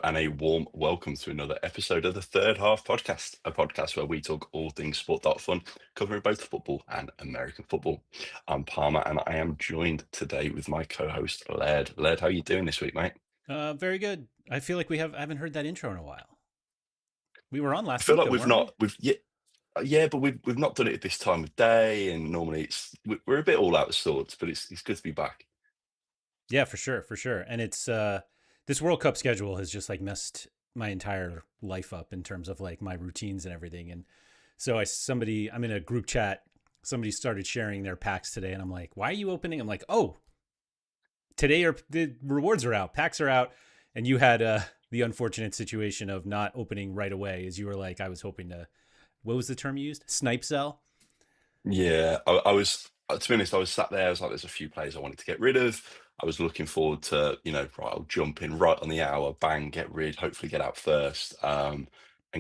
and a warm welcome to another episode of the Third Half Podcast, a podcast where we talk all things Sport.Fun, covering both football and American football. I'm Palmer, and I am joined today with my co-host Laird. Laird, how are you doing this week, mate? Very good. I feel like I haven't heard that intro in a while. We were on I last feel week like though, we've weren't not, we? we've yeah, but we've not done it at this time of day, and normally we're a bit all out of sorts, but it's good to be back. Yeah, for sure, for sure. And it's this World Cup schedule has just like messed my entire life up in terms of like my routines and everything. And so I'm in a group chat. Somebody started sharing their packs today, and I'm like, "Why are you opening?" I'm like, "Oh, today the rewards are out, packs are out." And you had the unfortunate situation of not opening right away, as you were like, "I was hoping to." What was the term you used? Snipe sell. Yeah, I was, to be honest, I was sat there. I was like, there's a few players I wanted to get rid of. I was looking forward to, right, I'll jump in right on the hour, bang, get rid, hopefully get out first, and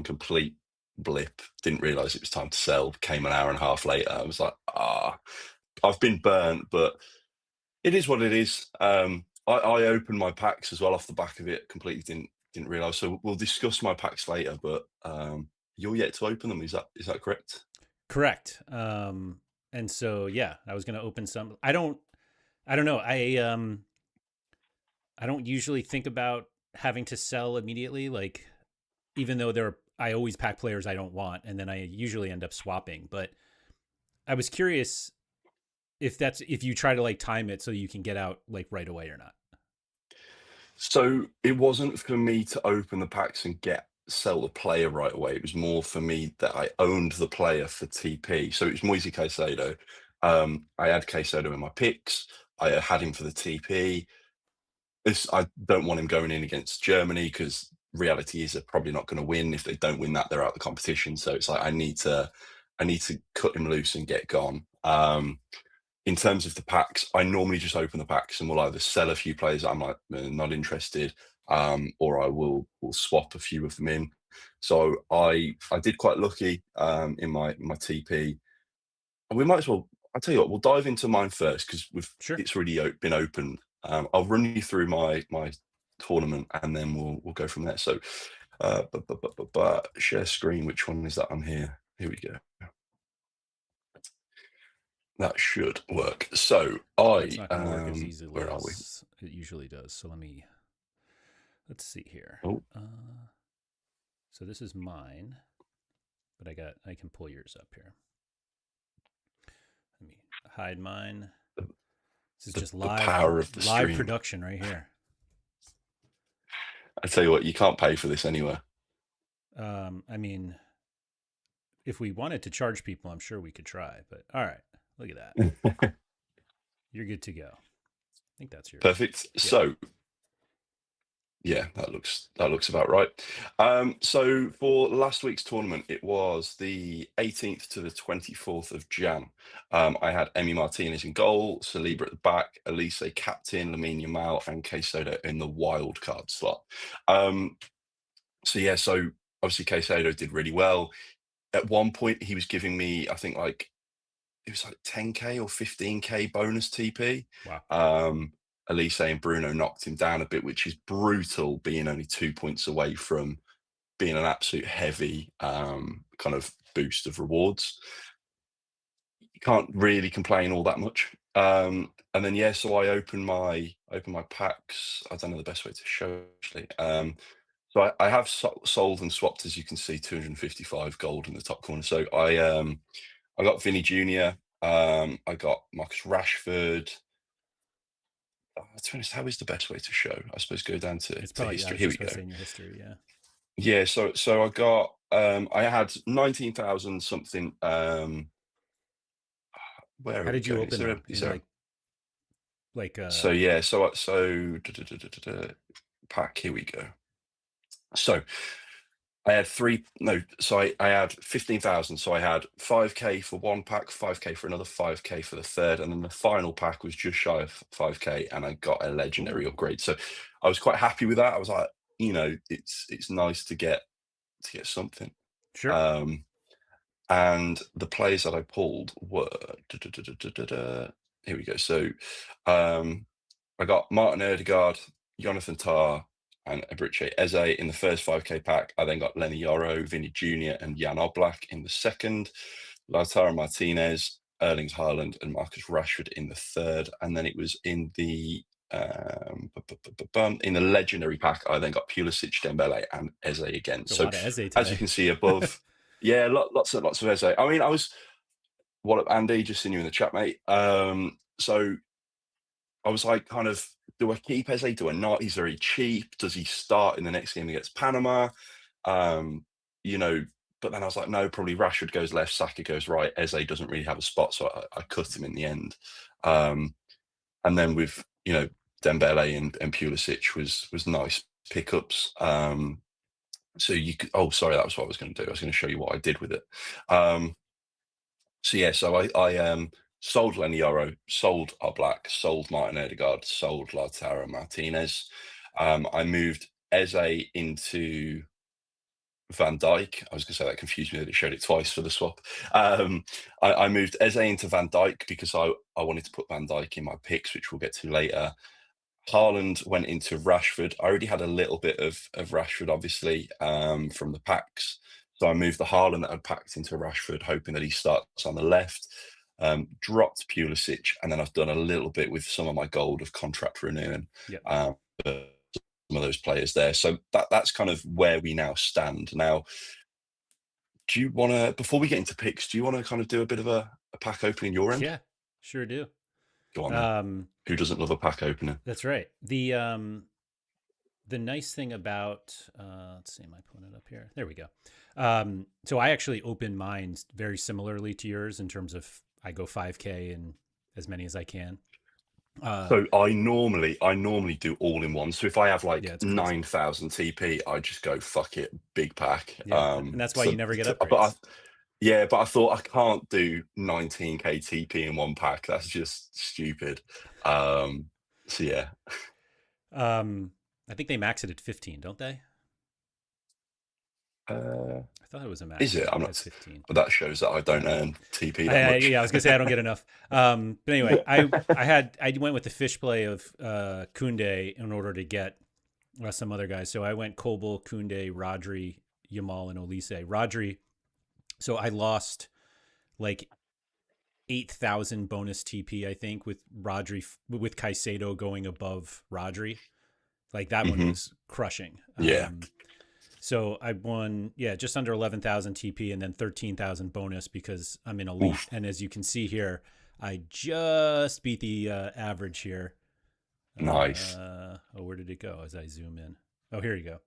complete blip. Didn't realize it was time to sell. Came an hour and a half later. I was like, I've been burnt, but it is what it is. I opened my packs as well off the back of it. Completely didn't realize. So we'll discuss my packs later, but you're yet to open them. Is that correct? Correct. And so yeah, I was gonna open some. I don't know. I don't usually think about having to sell immediately. Like even though I always pack players I don't want, and then I usually end up swapping. But I was curious if you try to like time it so you can get out like right away or not. So it wasn't for me to open the packs and sell the player right away. It was more for me that I owned the player for TP. So it was Moise Caicedo. I had Caicedo in my picks. I had him for the TP. I don't want him going in against Germany because reality is they're probably not going to win. If they don't win that, they're out of the competition. So it's like I need to cut him loose and get gone. In terms of the packs, I normally just open the packs and will either sell a few players that I'm like not interested, or I will swap a few of them in. So I did quite lucky in my TP. And we might as well. I'll tell you what. We'll dive into mine first because Sure. it's already been opened. I'll run you through my tournament and then we'll go from there. So, share screen. Which one is that on here? Here we go. That should work. So That's not going to work as easily where are we? as it usually does. So let's see here. Oh, Uh, so this is mine, but I can pull yours up here. Let me hide mine. the, This is the, just the live power of the live stream. production right here. I tell you what, you can't pay for this anywhere. I mean, if we wanted to charge people, I'm sure we could try. But all right, look at that. You're good to go. I think that's yours. Perfect. Yep. So yeah, that looks about right. So for last week's tournament, it was the 18th to the 24th of Jan. I had Emi Martinez in goal, Saliba at the back, Elise captain, Lamine Yamal, and Caicedo in the wild card slot. So obviously Caicedo did really well. At one point, he was giving me, I think, like it was like 10k or 15k bonus TP. Wow. Elise and Bruno knocked him down a bit, which is brutal, being only 2 points away from being an absolute heavy kind of boost of rewards. You can't really complain all that much. And then so I open my packs. I don't know the best way to show actually. So I have sold and swapped, as you can see, 255 gold in the top corner. So I got Vinny Jr. I got Marcus Rashford. To be honest, how is the best way to show? I suppose go down It's to probably, I history. was Here we just about to go. say in your history. Yeah. Yeah, so I got I had 19,000 something. Where How are we did you going? Is open there a them is in there a, like so yeah, so pack, here we go. So I had three no, so I had 15,000. So I had 5k for one pack, 5k for another, 5k for the third, and then the final pack was just shy of 5k, and I got a legendary Ooh, upgrade. So I was quite happy with that. I was like, it's nice to get something. sure. Um, and the players that I pulled were here we go. So I got Martin Odegaard, Jonathan Tah, and Ebrice Eze in the first 5K pack. I then got Lenny Yoro, Vinny Jr., and Jan Oblak in the second, Lautaro Martinez, Erling Haaland, and Marcus Rashford in the third. And then it was in the in the legendary pack, I then got Pulisic, Dembele, and Eze again. It's a So lot of Eze as you today. can see above, yeah, lots of Eze. I mean, I was what up, Andy? Just seen you in the chat, mate. So I was like, kind of, do I keep Eze? Do I not? He's very cheap. Does he start in the next game against Panama? Um, you know, but then I was like, no, probably Rashford goes left, Saka goes right. Eze doesn't really have a spot, so I cut him in the end. And then with Dembele and Pulisic was nice pickups. So you could. Oh, sorry, that was what I was going to do. I was going to show you what I did with it. So yeah, so I sold Lenny Yoro, sold Oblak, sold Martin Odegaard, sold Lautaro Martinez. I moved Eze into Van Dijk. I was going to say that confused me that it showed it twice for the swap. I moved Eze into Van Dijk because I wanted to put Van Dijk in my picks, which we'll get to later. Haaland went into Rashford. I already had a little bit of Rashford, obviously, from the packs. So I moved the Haaland that I'd packed into Rashford, hoping that he starts on the left. Dropped Pulisic, and then I've done a little bit with some of my gold of contract renewing. Yep. Some of those players there. So that's kind of where we now stand. Now, do you want to, before we get into picks, do you want to kind of do a bit of a pack opening your end? Yeah, sure do. Go on then. Who doesn't love a pack opening? That's right. The nice thing about let's see, am I pulling it up here? There we go. So I actually open mine very similarly to yours in terms of I go 5K and as many as I can. So I normally do all in one. So if I have like Yeah, it's crazy. 9,000 TP, I just go fuck it, big pack. Yeah, and that's why you never get But upgrades. but I thought I can't do 19k TP in one pack. That's just stupid. So yeah. I think they max it at 15, don't they? I thought it was a Is max it? I'm at not. 15. But that shows that I I don't don't know. earn TP that much. Yeah, I was gonna say I don't get enough. But anyway, I went with the fish play of Koundé in order to get some other guys. So I went Kobel, Koundé, Rodri, Yamal, and Olise. Rodri. So I lost like 8,000 bonus TP, I think, with Rodri, with Caicedo going above Rodri. Like that one Hmm. was crushing. Yeah. So I won, yeah, just under 11,000 TP and then 13,000 bonus because I'm in elite. Oof. And as you can see here, I just beat the average here. Nice. Where did it go as I zoom in? Oh, here you go.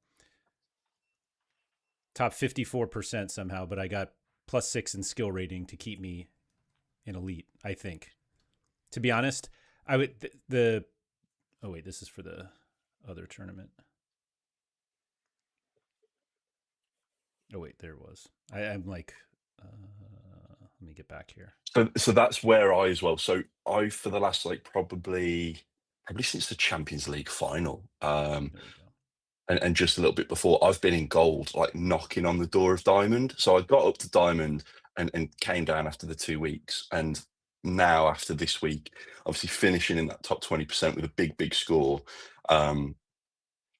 Top 54% somehow, but I got +6 in skill rating to keep me in elite, I think. To be honest, I would, oh wait, this is for the other tournament. Oh wait, there it was. I'm like, let me get back here. So that's where I as well. So I for the last like probably since the Champions League final, There we go. and just a little bit before, I've been in gold, like knocking on the door of diamond. So I got up to diamond and came down after the 2 weeks, and now after this week, obviously finishing in that top 20% with a big score.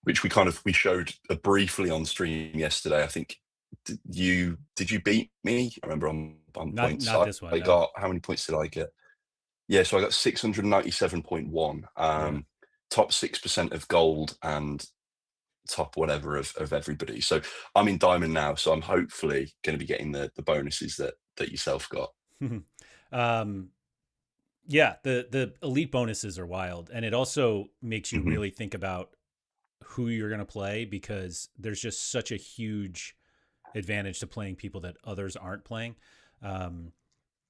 Which we showed briefly on stream yesterday. I think did you beat me? I remember on points. Not this one. I No. got, how many points did I get? Yeah, so I got 697.1. Yeah. Top 6% of gold and top whatever of everybody. So I'm in diamond now. So I'm hopefully going to be getting the bonuses that yourself got. Yeah, the elite bonuses are wild, and it also makes you Hmm. really think about who you're going to play because there's just such a huge advantage to playing people that others aren't playing.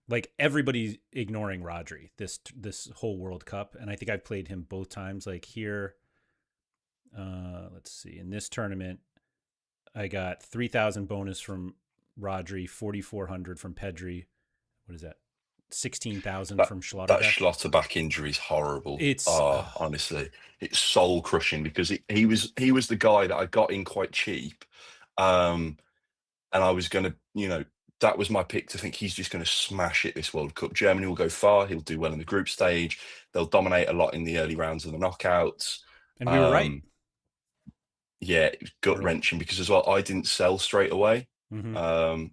Like everybody's ignoring Rodri this whole World Cup, and I think I've played him both times. Like here, let's see, in this tournament, I got 3,000 bonus from Rodri, 4,400 from Pedri. What is that? 16,000 That from that Schlotterbeck. Schlotterback injury is horrible. It's Honestly, it's soul crushing because he was the guy that I got in quite cheap, and I was gonna, that was my pick to think he's just gonna smash it this World Cup. Germany will go far. He'll do well in the group stage. They'll dominate a lot in the early rounds of the knockouts. and we were right. Um, yeah, it was gut Early. wrenching because as well, I didn't sell straight away. Mm-hmm.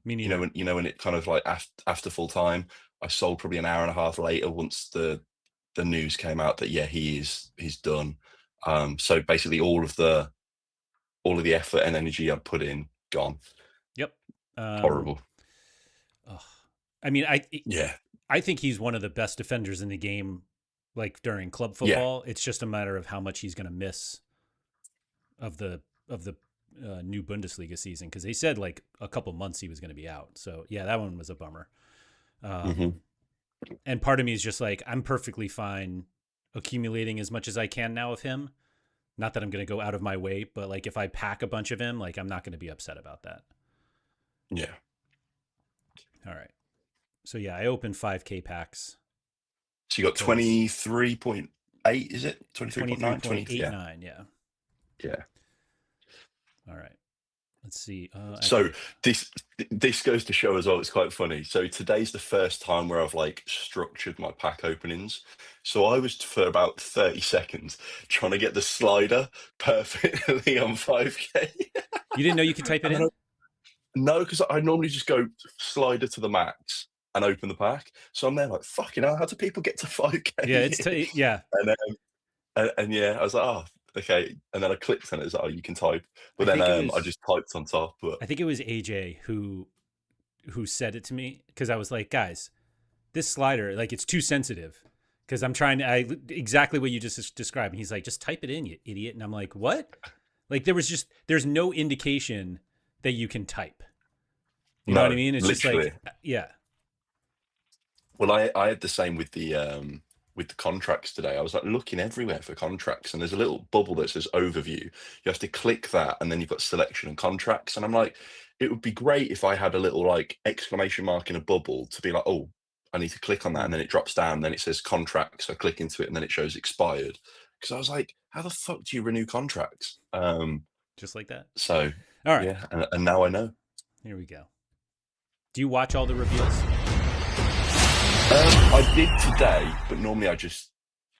Me You know, neither. when it kind of like after full time, I sold probably an hour and a half later once the news came out that yeah, he's done. So basically all of the effort and energy I put in gone. Yep. Um, Horrible. ugh. I mean, Yeah. I think he's one of the best defenders in the game. Like during club Yeah. football, it's just a matter of how much he's going to miss of the new Bundesliga season because they said like a couple months he was going to be out. So yeah, that one was a bummer. Hmm. And part of me is just like I'm perfectly fine accumulating as much as I can now of him. Not that I'm going to go out of my way, but like if I pack a bunch of him, like I'm not going to be upset about that. Yeah. All right. So yeah, I opened 5K packs So you got because 23.8, is it? 23.9? 20, yeah. 23.89. Yeah. Yeah. All right. Let's see. So Actually, this this goes to show as well, it's quite funny. So today's the first time where I've like structured my pack openings. So I was for about 30 seconds trying to get the slider perfectly on 5K. you didn't know you could type it And then in? no, because I normally just go slider to the max and open the pack. So I'm there like, fucking hell, how do people get to Yeah, 5K? yeah. And and yeah, I was like, oh, okay. And then I clicked on it, it's like, oh, you can type. But I then think it I was just typed on top. But I think it was AJ who said it to me because I was like, guys, this slider, like it's too sensitive because I'm trying to exactly what you just described. And he's like, just type it in, you idiot. And I'm like, what? Like there's no indication that you can type. You know what I no, mean? It's just literally. like, yeah. Well, I had the same with the contracts today. I was like looking everywhere for contracts, and there's a little bubble that says overview. You have to click that, and then you've got selection and contracts. And I'm like, it would be great if I had a little like exclamation mark in a bubble to be like, oh, I need to click on that, and Hmm. then it drops down, then it says contracts. I click into it, and then it shows expired. Because I was like, how the fuck do you renew contracts? Just like that. So All right. yeah, and now I know. Here we go. Do you watch all the reveals? I did today, but normally I just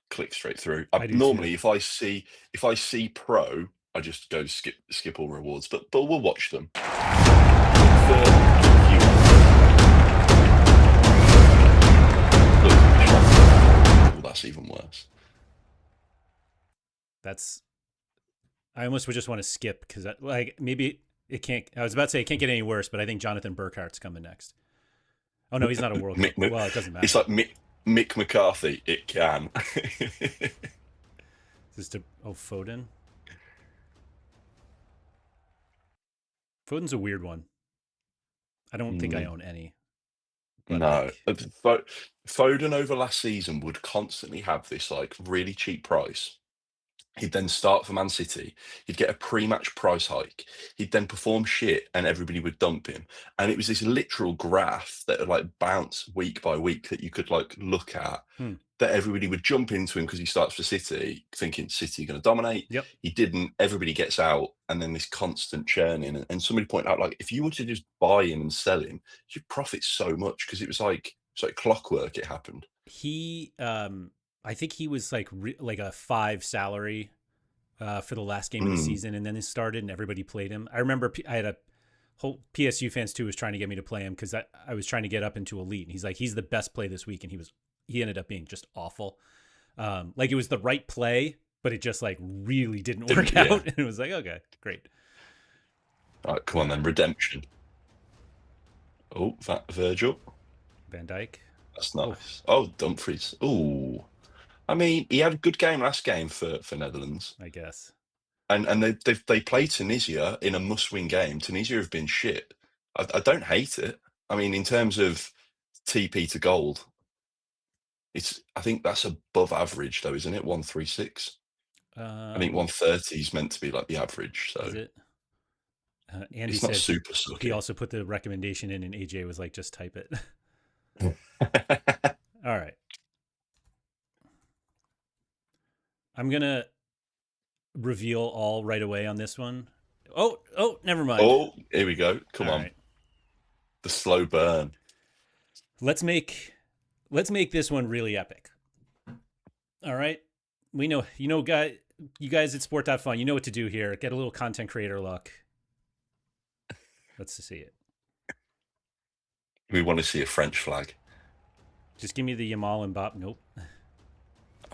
click straight through. I do too. Normally, if I see pro, I just go skip all rewards. But we'll watch them. For oh, that's even worse. That's, I almost would just want to skip because like maybe it can't, I was about to say it can't get any worse, but I think Jonathan Burkhart's coming next. Oh no, he's not a World Cup. Well, it doesn't It's matter. like Mick McCarthy. It can. Just Foden. Foden's a weird one. I don't think I Mm, own any, but no, like, Foden over last season would constantly have this like really cheap price. He'd then start for Man City. He'd get a pre-match price hike. He'd then perform shit, and everybody would dump him. And it was this literal graph that would like bounce week by week that you could like look at. hmm. That everybody would jump into him because he starts for City, thinking City are going to dominate. Yep. He didn't. Everybody gets out, and then this constant churning. And somebody pointed out, like, if you were to just buy him and sell him, you'd profit so much because it's like clockwork. It happened. He, I think he was like like a 5 salary for the last game of the Mm, season, and then it started, and everybody played him. I remember I had a whole PSU fans too was trying to get me to play him because I was trying to get up into elite, and he's like, he's the best play this week, and he ended up being just awful. Like it was the right play, but it just like really didn't work yeah. out, and it was like, okay, great. All right, come on then. Uh, Redemption. Oh, that Virgil. Van Dyke. That's Oh, nice. Oh, Dumfries. Oh, I mean, he had a good game last game for Netherlands, I guess. and they played Tunisia in a must-win game. Tunisia have been shit. I don't hate it. I mean, in terms of TP to gold, I think that's above average though, isn't it? 136. I think Um, 130 is meant to be like the average, is so it? Andy it's not said super he sucky. also put the recommendation in, and AJ was like, just type it. All right. I'm going to reveal all right away on this one. Oh, never mind. Oh, here we go. All Come on, right. the slow burn. Let's make let's make this one really epic. All right. We know, guy, You guys at Sport.Fun, you know what to do here. Get a little content creator luck. Let's see it. We want to see a French flag. Just give me the Yamal and Bop. Nope.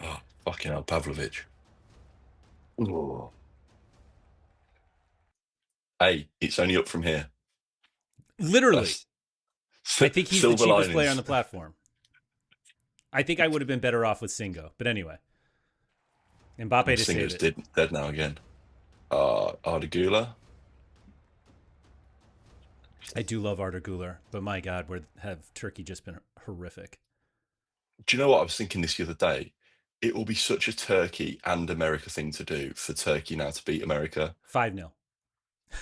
Oh, fucking hell, Pavlovich. Ooh. Hey, it's only up from here. Literally. That's I think he's the silver cheapest player on linings. the platform. I think I would have been better off with Singo. But anyway. Mbappe to save Singer's it. dead now again. Ardagula. I do love Arda Güler, but my God, where have Turkey just been horrific? Do you know what I was thinking this the other day? It will be such a Turkey and America thing to do for Turkey now to beat America. 5-0.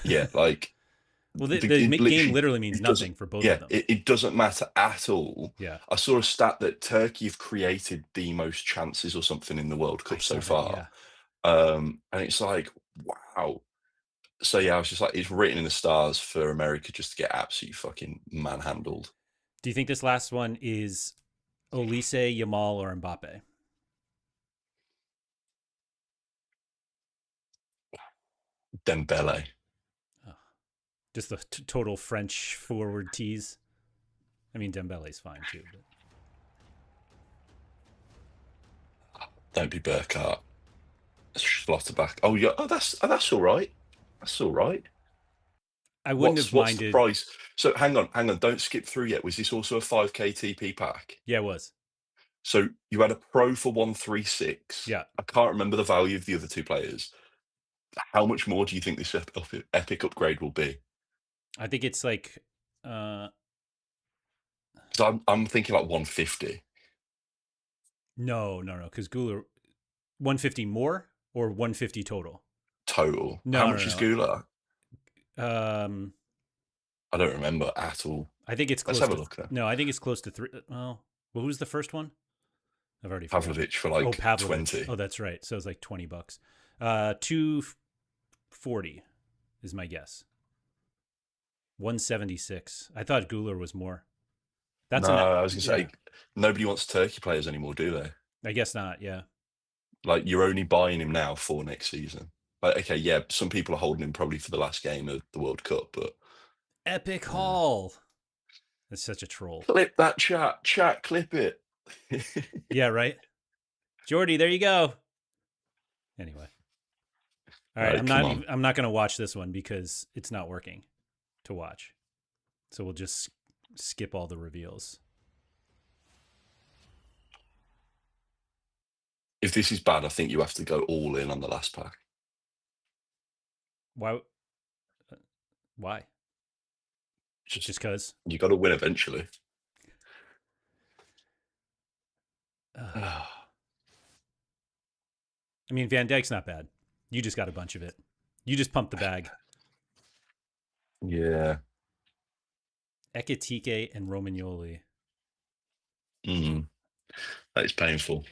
Yeah, like Well, the it game literally literally means it doesn't. nothing for both of Yeah, them. it doesn't matter at all. Yeah. I saw a stat that Turkey have created the most chances or something in the World I Cup saw so that. far. Yeah. And it's like, wow. So yeah, I was just like, it's written in the stars for America just to get absolutely fucking manhandled. Do you think this last one is Olise, Yamal, or Mbappe? Dembele. Oh, just the total French forward tease. I mean, Dembele's fine too. But Don't be Burkhart. Schlotterback. Oh yeah. Oh, that's all right. That's all right. I wouldn't have What's the minded. price? So hang on. Don't skip through yet. Was this also a 5K TP pack? Yeah, it was. So you had a Pro for 136. Yeah. I can't remember the value of the other two players. How much more do you think this epic upgrade will be? I think it's like, uh, Because I'm thinking like 150 no, because Güler, 150 more or 150 total? total. How No, much is Gula? Um, I don't remember at all. I think it's Let's close have a to, look then. no, I think it's close to three. Well, who's the first one? I've already forgotten. Pavlovich for Oh, like Pavlovich. 20. Oh, that's right. So it's like $20. 240 is my guess. 176. I thought Güler was more. That's No, an, I was gonna yeah. say nobody wants Turkey players anymore, do they? I guess not. Yeah. Like you're only buying him now for next season. Like, okay, yeah, some people are holding him probably for the last game of the World Cup, but Epic Hall. That's such a troll. clip that chat, clip it. Yeah, right. Jordy, there you go. Anyway. All right, Right, come on. I'm not going to watch this one because it's not working to watch. So we'll just skip all the reveals. If this is bad, I think you have to go all in on the last pack. Why? Why? Just because? You got to win eventually. I mean, Van Dijk's not bad. You just got a bunch of it. You just pumped the bag. Yeah. Ekitike and Romagnoli. That is painful.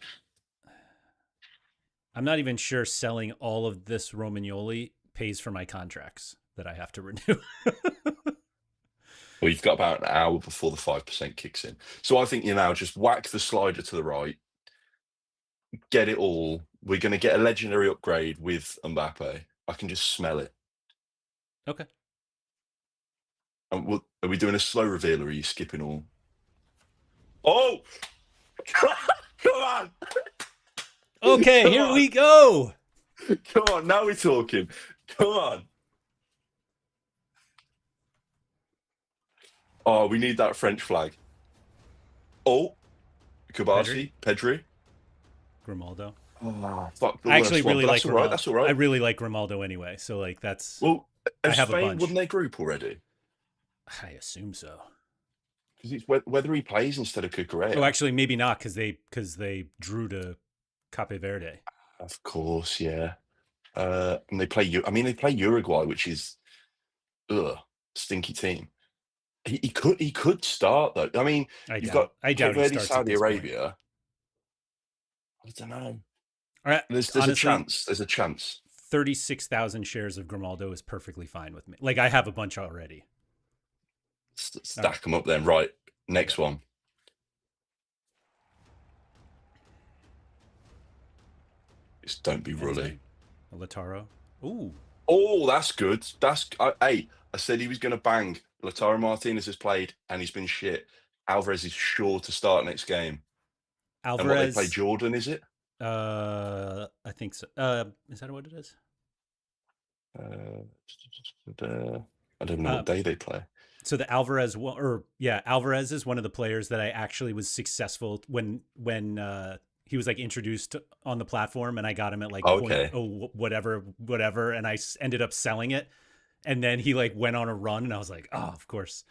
I'm not even sure selling all of this Romagnoli pays for my contracts that I have to renew. Well, you've got about an hour before the 5% kicks in. So I think you now just whack the slider to the right, get it all. We're going to get a legendary upgrade with Mbappe. I can just smell it. Okay. And are we doing a slow reveal or are you skipping all? Oh! Come on! Okay, Come here on. we go. Come on, now we're talking. Come on. Oh, we need that French flag. Oh, Kabasi, Pedri. Grimaldo. Oh, fuck. I actually really like That's all right. Grimaldo. That's all right. I really like Grimaldo anyway. So like that's. Well, I has have a Spain bunch. won their group already? I assume so. Because it's whether he plays instead of Cucurella. Oh, actually, maybe not because they drew to Cape Verde. Of course, yeah. And they play they play Uruguay, which is stinky team. He could start though. I mean, you've got I doubt Cape he Verde, starts at Saudi this point. Arabia. I don't know. All right, There's honestly, a chance. There's a chance. 36,000 shares of Grimaldo is perfectly fine with me. Like I have a bunch already. Stack them up then. Right, next one. Just don't be Rully. Lataro. Ooh, Oh, that's good. Hey, I said he was going to bang. Lautaro Martinez has played and he's been shit. Alvarez is sure to start next game. And what they play, Alvarez. Jordan, is it? I think so. Is that what it is? Uh, I don't know Uh, what day they play. so the Alvarez or yeah, Alvarez is one of the players that I actually was successful when he was like introduced on the platform, and I got him at like point Okay. oh whatever, and I ended up selling it, and then he like went on a run, and I was like, oh, of course.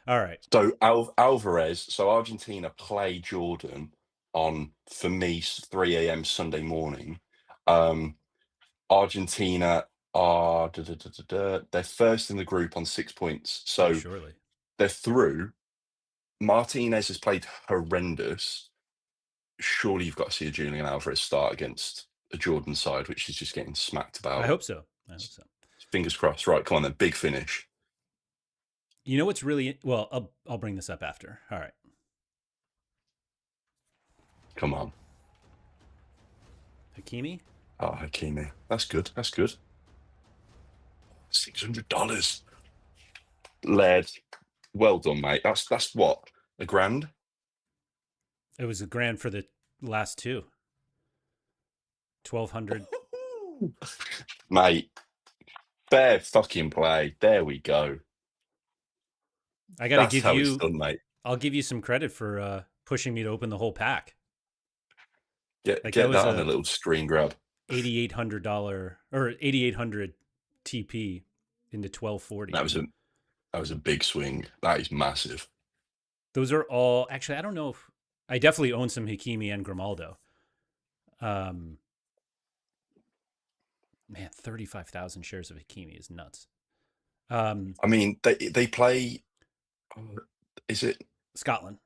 All right, So Alvarez, so Argentina play Jordan on, for me, 3 a.m. Sunday morning. Um, Argentina are they're first in the group on 6 points. oh So surely. they're through. Martinez has played horrendous. Surely you've got to see a Julian Alvarez start against a Jordan side, which is just getting smacked I about. hope so. I hope so. Fingers crossed. Right, come on then. Big finish. You know what's really well? I'll bring this up after. All right, Come on. Hakimi. Oh, Hakimi. That's good. That's good. $600. Laird. Well done, mate. That's what? A grand? It was a grand for the last two. 1,200. Mate, fair fucking play. There we go. I got to That's give how it's you. done, mate. I'll give you some credit for pushing me to open the whole pack. Get Like that get was that on a a little screen grab. $8,800 or 8,800 TP into 1,240. That was a big swing. That is massive. Those are all actually. I don't know if I definitely own some Hakimi and Grimaldo. Um, man, 35,000 shares of Hakimi is nuts. Um, I mean, they play. uh, Is it Scotland.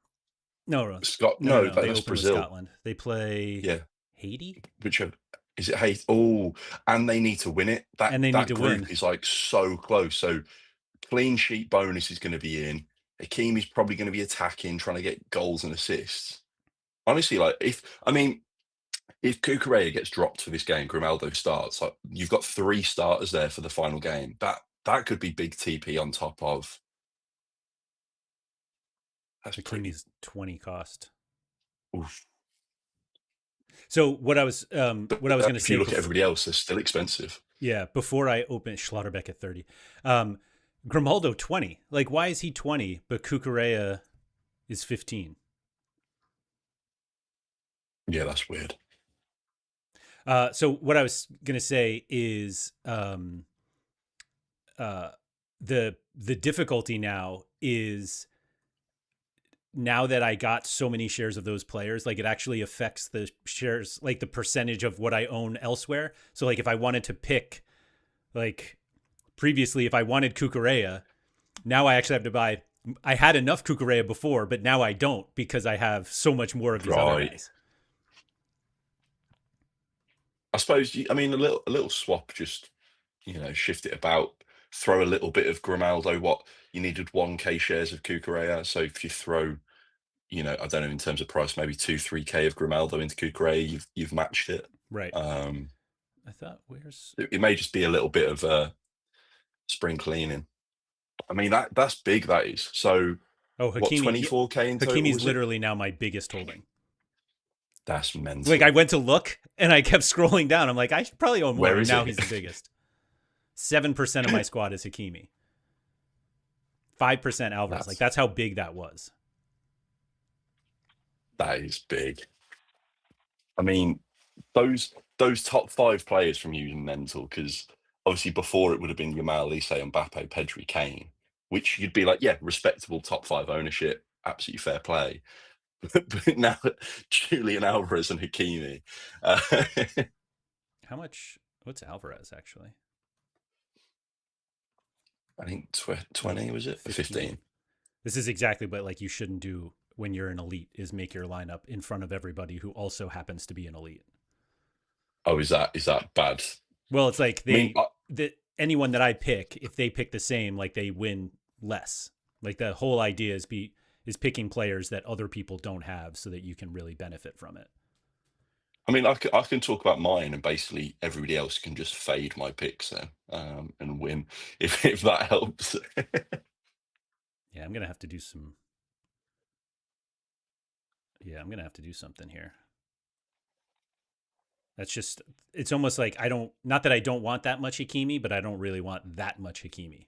No, Scott? no, no, No, no. They that's open with Brazil. Scotland. They play Yeah, Haiti, whichever. Is it? Hey, oh, and they need to win it. That and they need that to win. group is like so close. So clean sheet bonus is going to be in. Hakimi's probably going to be attacking, trying to get goals and assists. Honestly, like if Cucurella gets dropped for this game, Grimaldo starts. Like you've got three starters there for the final game. That could be big TP on top of. That's pretty. Hakimi's 20 cost. Oof. So But what I was going to if you say look at before, everybody else, they're still expensive. yeah, before I open Schlotterbeck at 30, um, Grimaldo 20. Like, why is he 20 but Cucurella is 15? Yeah, that's weird. So what I was going to say is uh, the difficulty now is now that I got so many shares of those players, like it actually affects the shares, like the percentage of what I own elsewhere. So like if I wanted to pick, like previously, if I wanted Cucurella, now I actually have to buy. I had enough Cucurella before, but now I don't because I have so much more of these other Right. guys. I suppose. I mean, a little swap. Just shift it about. Throw a little bit of Grimaldo. What you needed 1K shares of Cucurella. So if you throw, I don't know in terms of price, maybe 2-3K of Grimaldo into Cucurella, you've matched it. Right. Um, I thought, where's it may just be a little bit of spring cleaning. I mean that's big. That is. So oh what, Hakimi? 24K in total Hakimi's was it? literally now my biggest holding. That's Like I mental. went to look and I kept scrolling down. I'm like, I should probably own more, Where and is now it? he's the biggest. 7% of my squad is Hakimi. 5% Alvarez. Like That's that's how big that was. that is big. I mean, those top five players from you are mental because obviously before it would have been Yamal, Elise, Mbappe, Pedri, Kane, which you'd be like, yeah, respectable top five ownership, absolutely fair play. But now Julian Alvarez and Hakimi, I How much? What's Alvarez actually? think Oh, 20 was it? 15. 15. This is exactly what like you shouldn't do when you're an elite is make your lineup in front of everybody who also happens to be an elite. Oh, is that bad? Well, it's like I mean, anyone that I pick, if they pick the same, like they win less. Like the whole idea is picking players that other people don't have so that you can really benefit from it. I mean, I can talk about mine, and basically everybody else can just fade my picks then, and win if that helps. Yeah, I'm gonna have to do some. Yeah, I'm gonna have to do something here. That's just. It's almost like I don't. Not that I don't want that much Hakimi, but I don't really want that much Hakimi.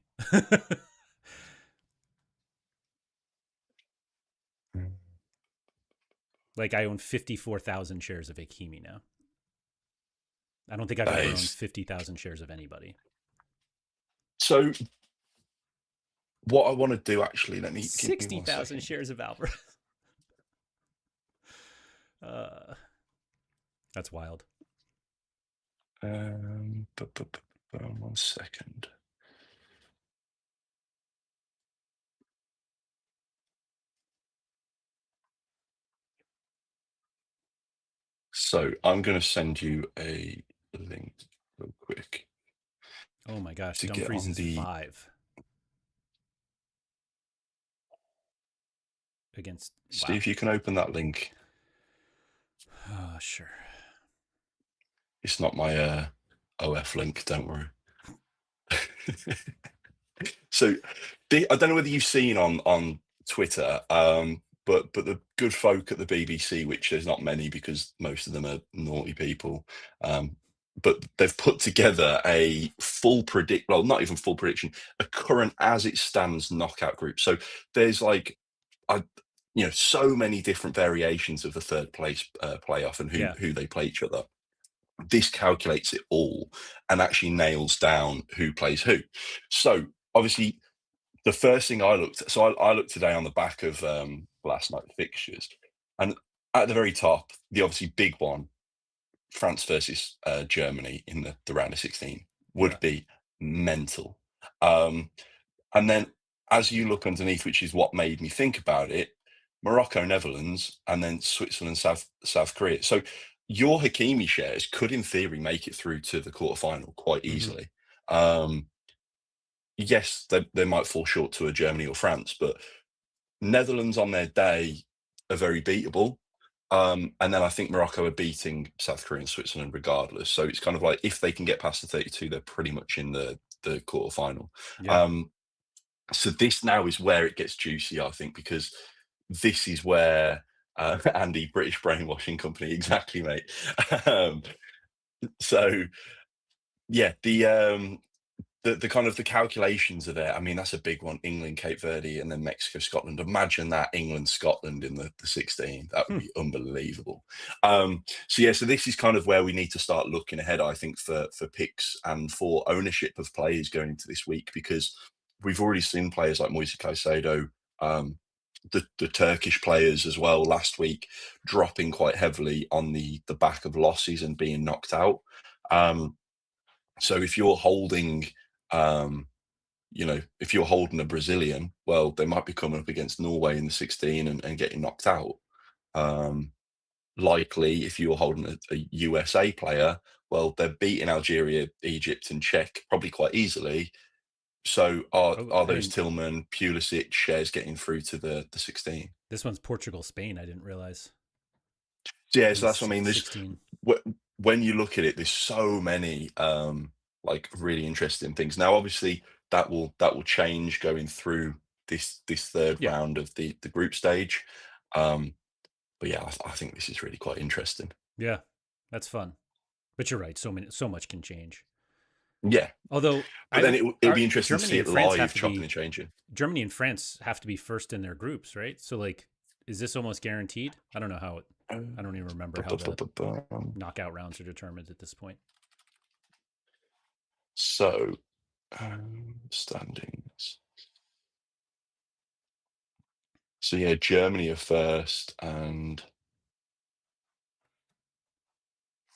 Like I own 54,000 shares of Hakimi now. I don't think I've That ever owned is 50,000 shares of anybody. so. What I want to do actually, let me give me one 60,000 second. shares of Alvarez. Uh, that's wild. One second. So I'm going to send you a link real quick Oh my gosh, to get Dumfries on is the. 5 against. See Wow. if you can open that link. Oh, sure. It's not my OF link, don't worry. So I don't know whether you've seen on Twitter, but the good folk at the BBC, which there's not many because most of them are naughty people, but they've put together a well, not even full prediction, a current as it stands knockout group. So there's like, I, so many different variations of the third place playoff and Yeah. who they play each other. This calculates it all and actually nails down who plays who. So obviously the first thing I looked at, so I looked today on the back of last night's fixtures, and at the very top, the obviously big one, France versus Germany in the round of 16, Yeah. would be mental. Um, and then as you look underneath, which is what made me think about it, Morocco, Netherlands, and then Switzerland, South Korea. So your Hakimi shares could, in theory, make it through to the quarterfinal quite Mm-hmm. easily. Yes, they might fall short to a Germany or France, but Netherlands on their day are very beatable. And then I think Morocco are beating South Korea and Switzerland regardless. So it's kind of like if they can get past the 32, they're pretty much in the quarterfinal. Yeah. Um, so this now is where it gets juicy, I think, because this is where Andy, British brainwashing company, exactly, mate. um, so yeah, the kind of the calculations are there. I mean, that's a big one. England, Cape Verde, and then Mexico, Scotland. Imagine that England, Scotland in the 16. That would Hmm. be unbelievable. So yeah, so this is kind of where we need to start looking ahead, I think, for picks and for ownership of players going into this week, because we've already seen players like Moise Caicedo, the Turkish players as well last week dropping quite heavily on the back of losses and being knocked out. So if you're holding um, if you're holding a Brazilian, well, they might be coming up against Norway in the 16 and getting knocked out. Um, Likely, if you're holding a USA player, well, they're beating Algeria, Egypt, and Czech probably quite easily. So Oh, are I those mean, Tillman, Pulisic shares getting through to the 16? this one's Portugal, Spain. I didn't realize Yeah, in so the that's what I mean. There's 16. when you look at it, there's so many like really interesting things. Now, obviously, that will change going through this third Yeah. round of the group stage. Um, but yeah, I think this is really quite interesting. Yeah. That's fun. But you're right. So much can change. Yeah, Although but I then don't. it'll be Are interesting to Germany see and it France have live, to chopping be and changing. Germany and France have to be first in their groups, right? So like, is this almost guaranteed? I don't know how it. I don't even remember how the knockout rounds are determined at this point. So standings. So yeah, Germany are first, and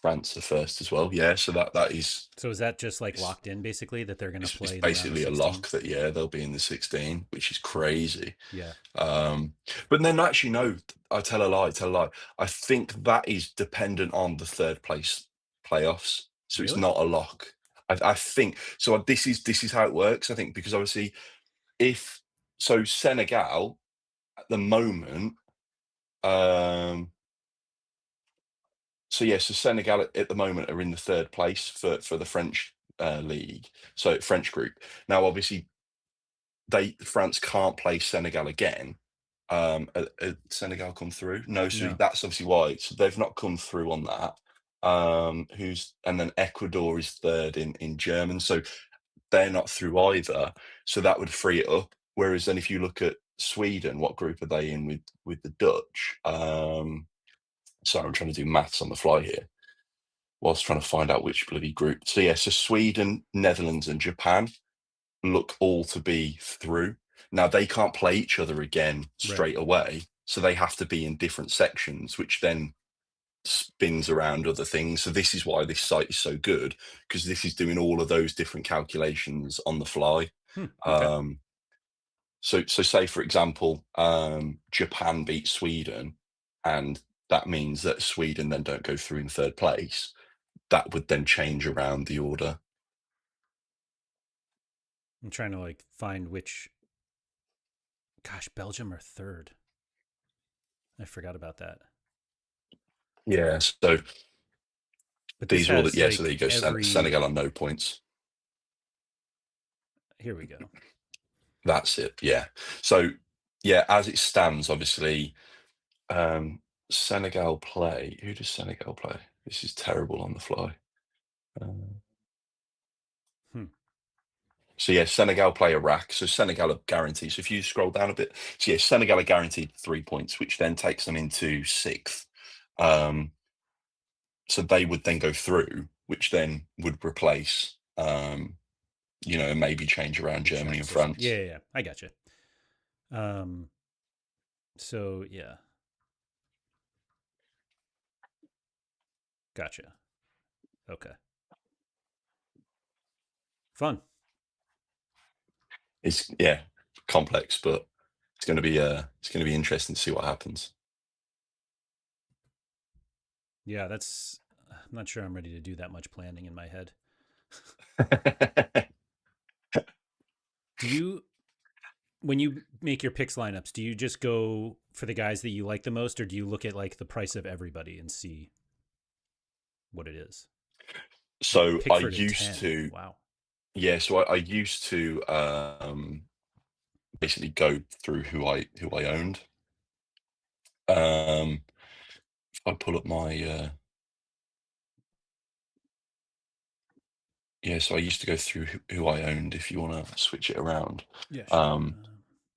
France are first as well. Yeah, so that is So is that just like it's, locked in, basically, that they're going to it's play in the round of basically a 16? lock that yeah they'll be in the 16, which is crazy. Yeah. Um, but then actually no, I tell a lie, tell a lie. I think that is dependent on the third place playoffs, so it's Really? not a lock. I think so. This is how it works. I think because obviously if so Senegal at the moment. Um, So yeah, so Senegal at the moment are in the third place for the French league, so French group. Now, obviously, France can't play Senegal again. Senegal come through? No, so No. that's obviously why. So they've not come through on that. Who's and then Ecuador is third in German, so they're not through either. So that would free it up. Whereas then if you look at Sweden, what group are they in with the Dutch? Sorry, I'm trying to do maths on the fly here whilst trying to find out which bloody group. So yeah, so Sweden, Netherlands, and Japan look all to be through. Now they can't play each other again Right. straight away, so they have to be in different sections, which then spins around other things. So this is why this site is so good, because this is doing all of those different calculations on the fly. Okay. So say for example, Japan beats Sweden, and that means that Sweden then don't go through in third place. That would then change around the order. I'm trying to like find which. Gosh, Belgium are third. I forgot about that. Yeah. So But this these are all that. has Yeah. So there like you go. every. Senegal on no points. Here we go. That's it. Yeah. So yeah, as it stands, obviously, Senegal play. Who does Senegal play? This is terrible on the fly. Uh, Hmm. so yeah, Senegal play Iraq. So Senegal are guaranteed. So if you scroll down a bit, so yeah, Senegal are guaranteed 3 points, which then takes them into sixth. Um, so they would then go through, which then would replace, and maybe change around The Germany and transition. Yeah, France. yeah, yeah. I got you. Um. So yeah, gotcha. Okay. Fun. It's yeah, complex, but it's going to be interesting to see what happens. Yeah, that's. I'm not sure I'm ready to do that much planning in my head. Do you, when you make your picks lineups, do you just go for the guys that you like the most, or do you look at like the price of everybody and see what it is? Like So I Pickford at used 10. to, Wow. yeah, so I used to basically go through who I owned. If I pull up my yeah, so I used to go through who I owned if you want to switch it around. Yeah, sure. Um,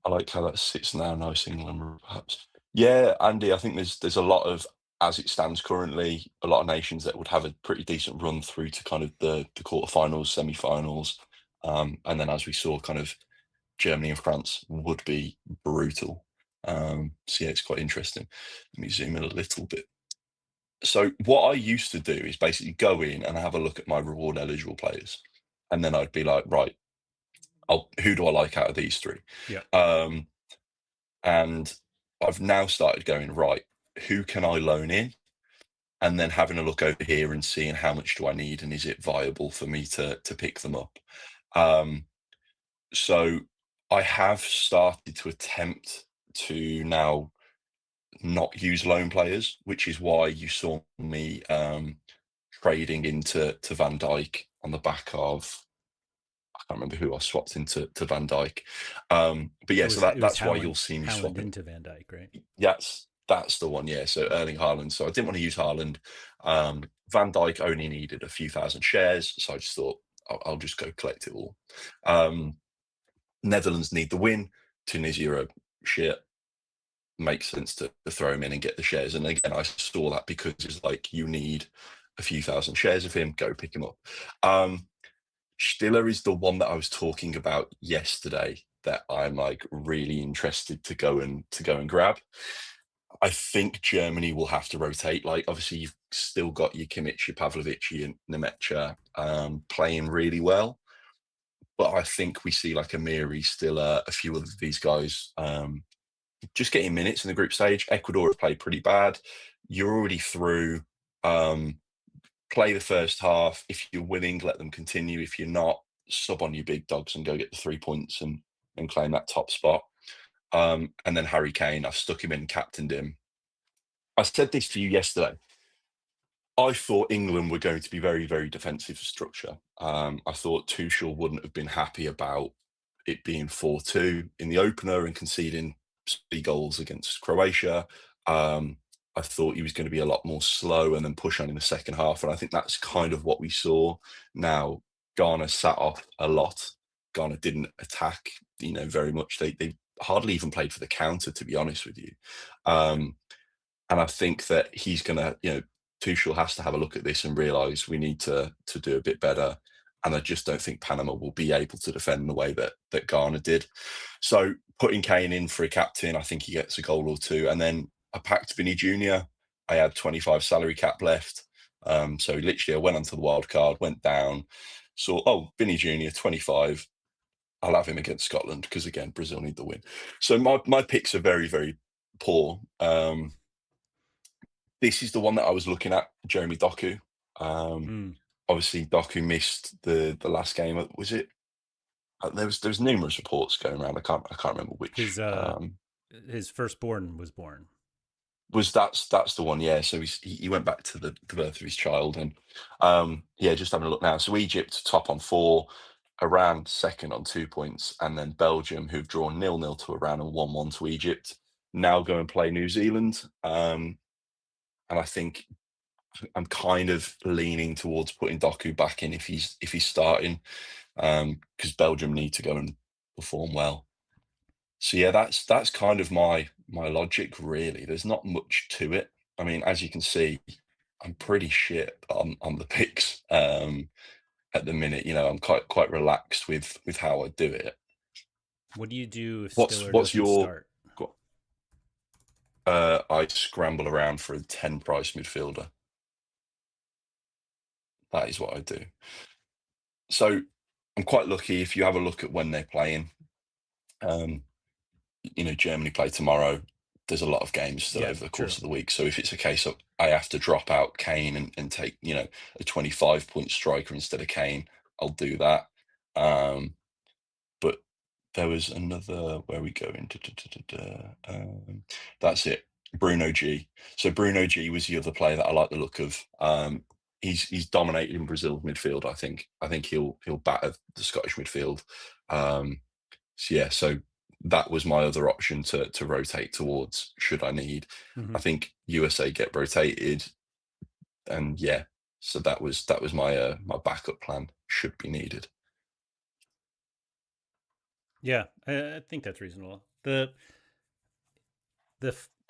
I like how that sits now, nice England, perhaps. Yeah, Andy, I think there's a lot of, as it stands currently, a lot of nations that would have a pretty decent run through to kind of the quarterfinals, semi-finals, and then as we saw, kind of Germany and France would be brutal. So yeah, it's quite interesting. Let me zoom in a little bit. So what I used to do is basically go in and have a look at my reward eligible players, and then I'd be like, right, who do I like out of these three? Yeah. Um, and I've now started going, right, who can I loan in? And then having a look over here and seeing how much do I need and is it viable for me to pick them up. Um, so I have started to attempt to now not use loan players, which is why you saw me trading into Van Dijk on the back of, I can't remember who I swapped into Van Dijk. But It yeah, so was it was that's why you'll Howland see me Howland swapping. into Van Dyke, right? That's the one, yeah. So Erling Haaland. So I didn't want to use Haaland. Van Dijk only needed a few thousand shares, so I just thought I'll just go collect it all. Netherlands need the win. Tunisia are shit. Makes sense to throw him in and get the shares. And again, I saw that because it's like you need a few thousand shares of him, go pick him up. Stiller is the one that I was talking about yesterday that I'm like really interested to go and grab. I think Germany will have to rotate. Like, obviously, you've still got your Kimmich, your Pavlovic, your Nemecha playing really well. But I think we see like Amiri, still a few of these guys just getting minutes in the group stage. Ecuador have played pretty bad. You're already through. Um, Play the first half. If you're winning, let them continue. If you're not, sub on your big dogs and go get the 3 points and claim that top spot. And then Harry Kane, I've stuck him in, captained him. I said this to you yesterday. I thought England were going to be very, very defensive structure. I thought Tuchel wouldn't have been happy about it being 4-2 in the opener and conceding 3 goals against Croatia. Um, I thought he was going to be a lot more slow and then push on in the second half. And I think that's kind of what we saw. Now, Ghana sat off a lot. Ghana didn't attack, very much. They hardly even played for the counter, to be honest with you. Um, and I think that he's gonna, Tuchel has to have a look at this and realise we need to do a bit better. And I just don't think Panama will be able to defend the way that Ghana did. So putting Kane in for a captain, I think he gets a goal or two. And then I packed Vinny Jr. I had 25 salary cap left. So literally I went onto the wild card, went down, saw, oh, Vinny Jr., 25. I'll have him against Scotland because again, Brazil need the win. So my picks are very, very poor. This is the one that I was looking at, Jeremy Doku. Um, Mm. Obviously, Doku missed the last game. Was it? There was numerous reports going around. I can't remember which. His firstborn was born. That's the one? Yeah. So he went back to the birth of his child, and yeah, just having a look now. So Egypt top on 4, Iran second on 2 points, and then Belgium, who've drawn 0-0 to Iran and 1-1 to Egypt, now go and play New Zealand. And I think I'm kind of leaning towards putting Doku back in if he's starting, because Belgium need to go and perform well. So yeah, that's kind of my logic really. There's not much to it. I mean, as you can see, I'm pretty shit on the picks at the minute. I'm quite relaxed with how I do it. What do you do if What's Stiller what's doesn't your start? go- I scramble around for a 10 price midfielder. That is what I do. So I'm quite lucky if you have a look at when they're playing. Um, Germany play tomorrow. There's a lot of games still Yeah, over the true. course of the week. So if it's a case of I have to drop out Kane and take, a 25-point striker instead of Kane, I'll do that. But there was another where we go into that's it. Bruno G. So Bruno G was the other player that I like the look of. He's dominated in Brazil's midfield. I think he'll batter the Scottish midfield. So yeah, so that was my other option to rotate towards should I need. Hmm. I think USA get rotated, and yeah, so that was my backup plan should be needed. Yeah, I think that's reasonable. The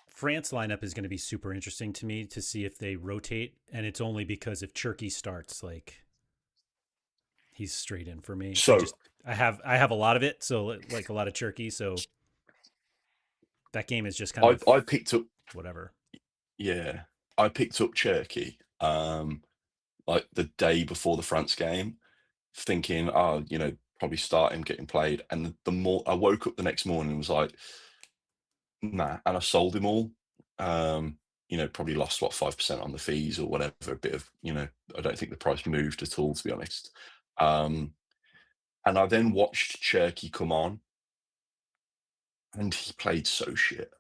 France lineup is going to be super interesting to me to see if they rotate, and it's only because if Cherky starts, like he's straight in for me. So I have a lot of it, so like a lot of Cherky, so that game is just kind I of I picked up whatever. yeah I picked up Cherky like the day before the France game, thinking probably start him getting played, and the more I woke up the next morning and was like, nah, and I sold him all. Probably lost what 5% on the fees or whatever. A bit of I don't think the price moved at all, to be honest. Um, and I then watched Cherky come on, and he played so shit.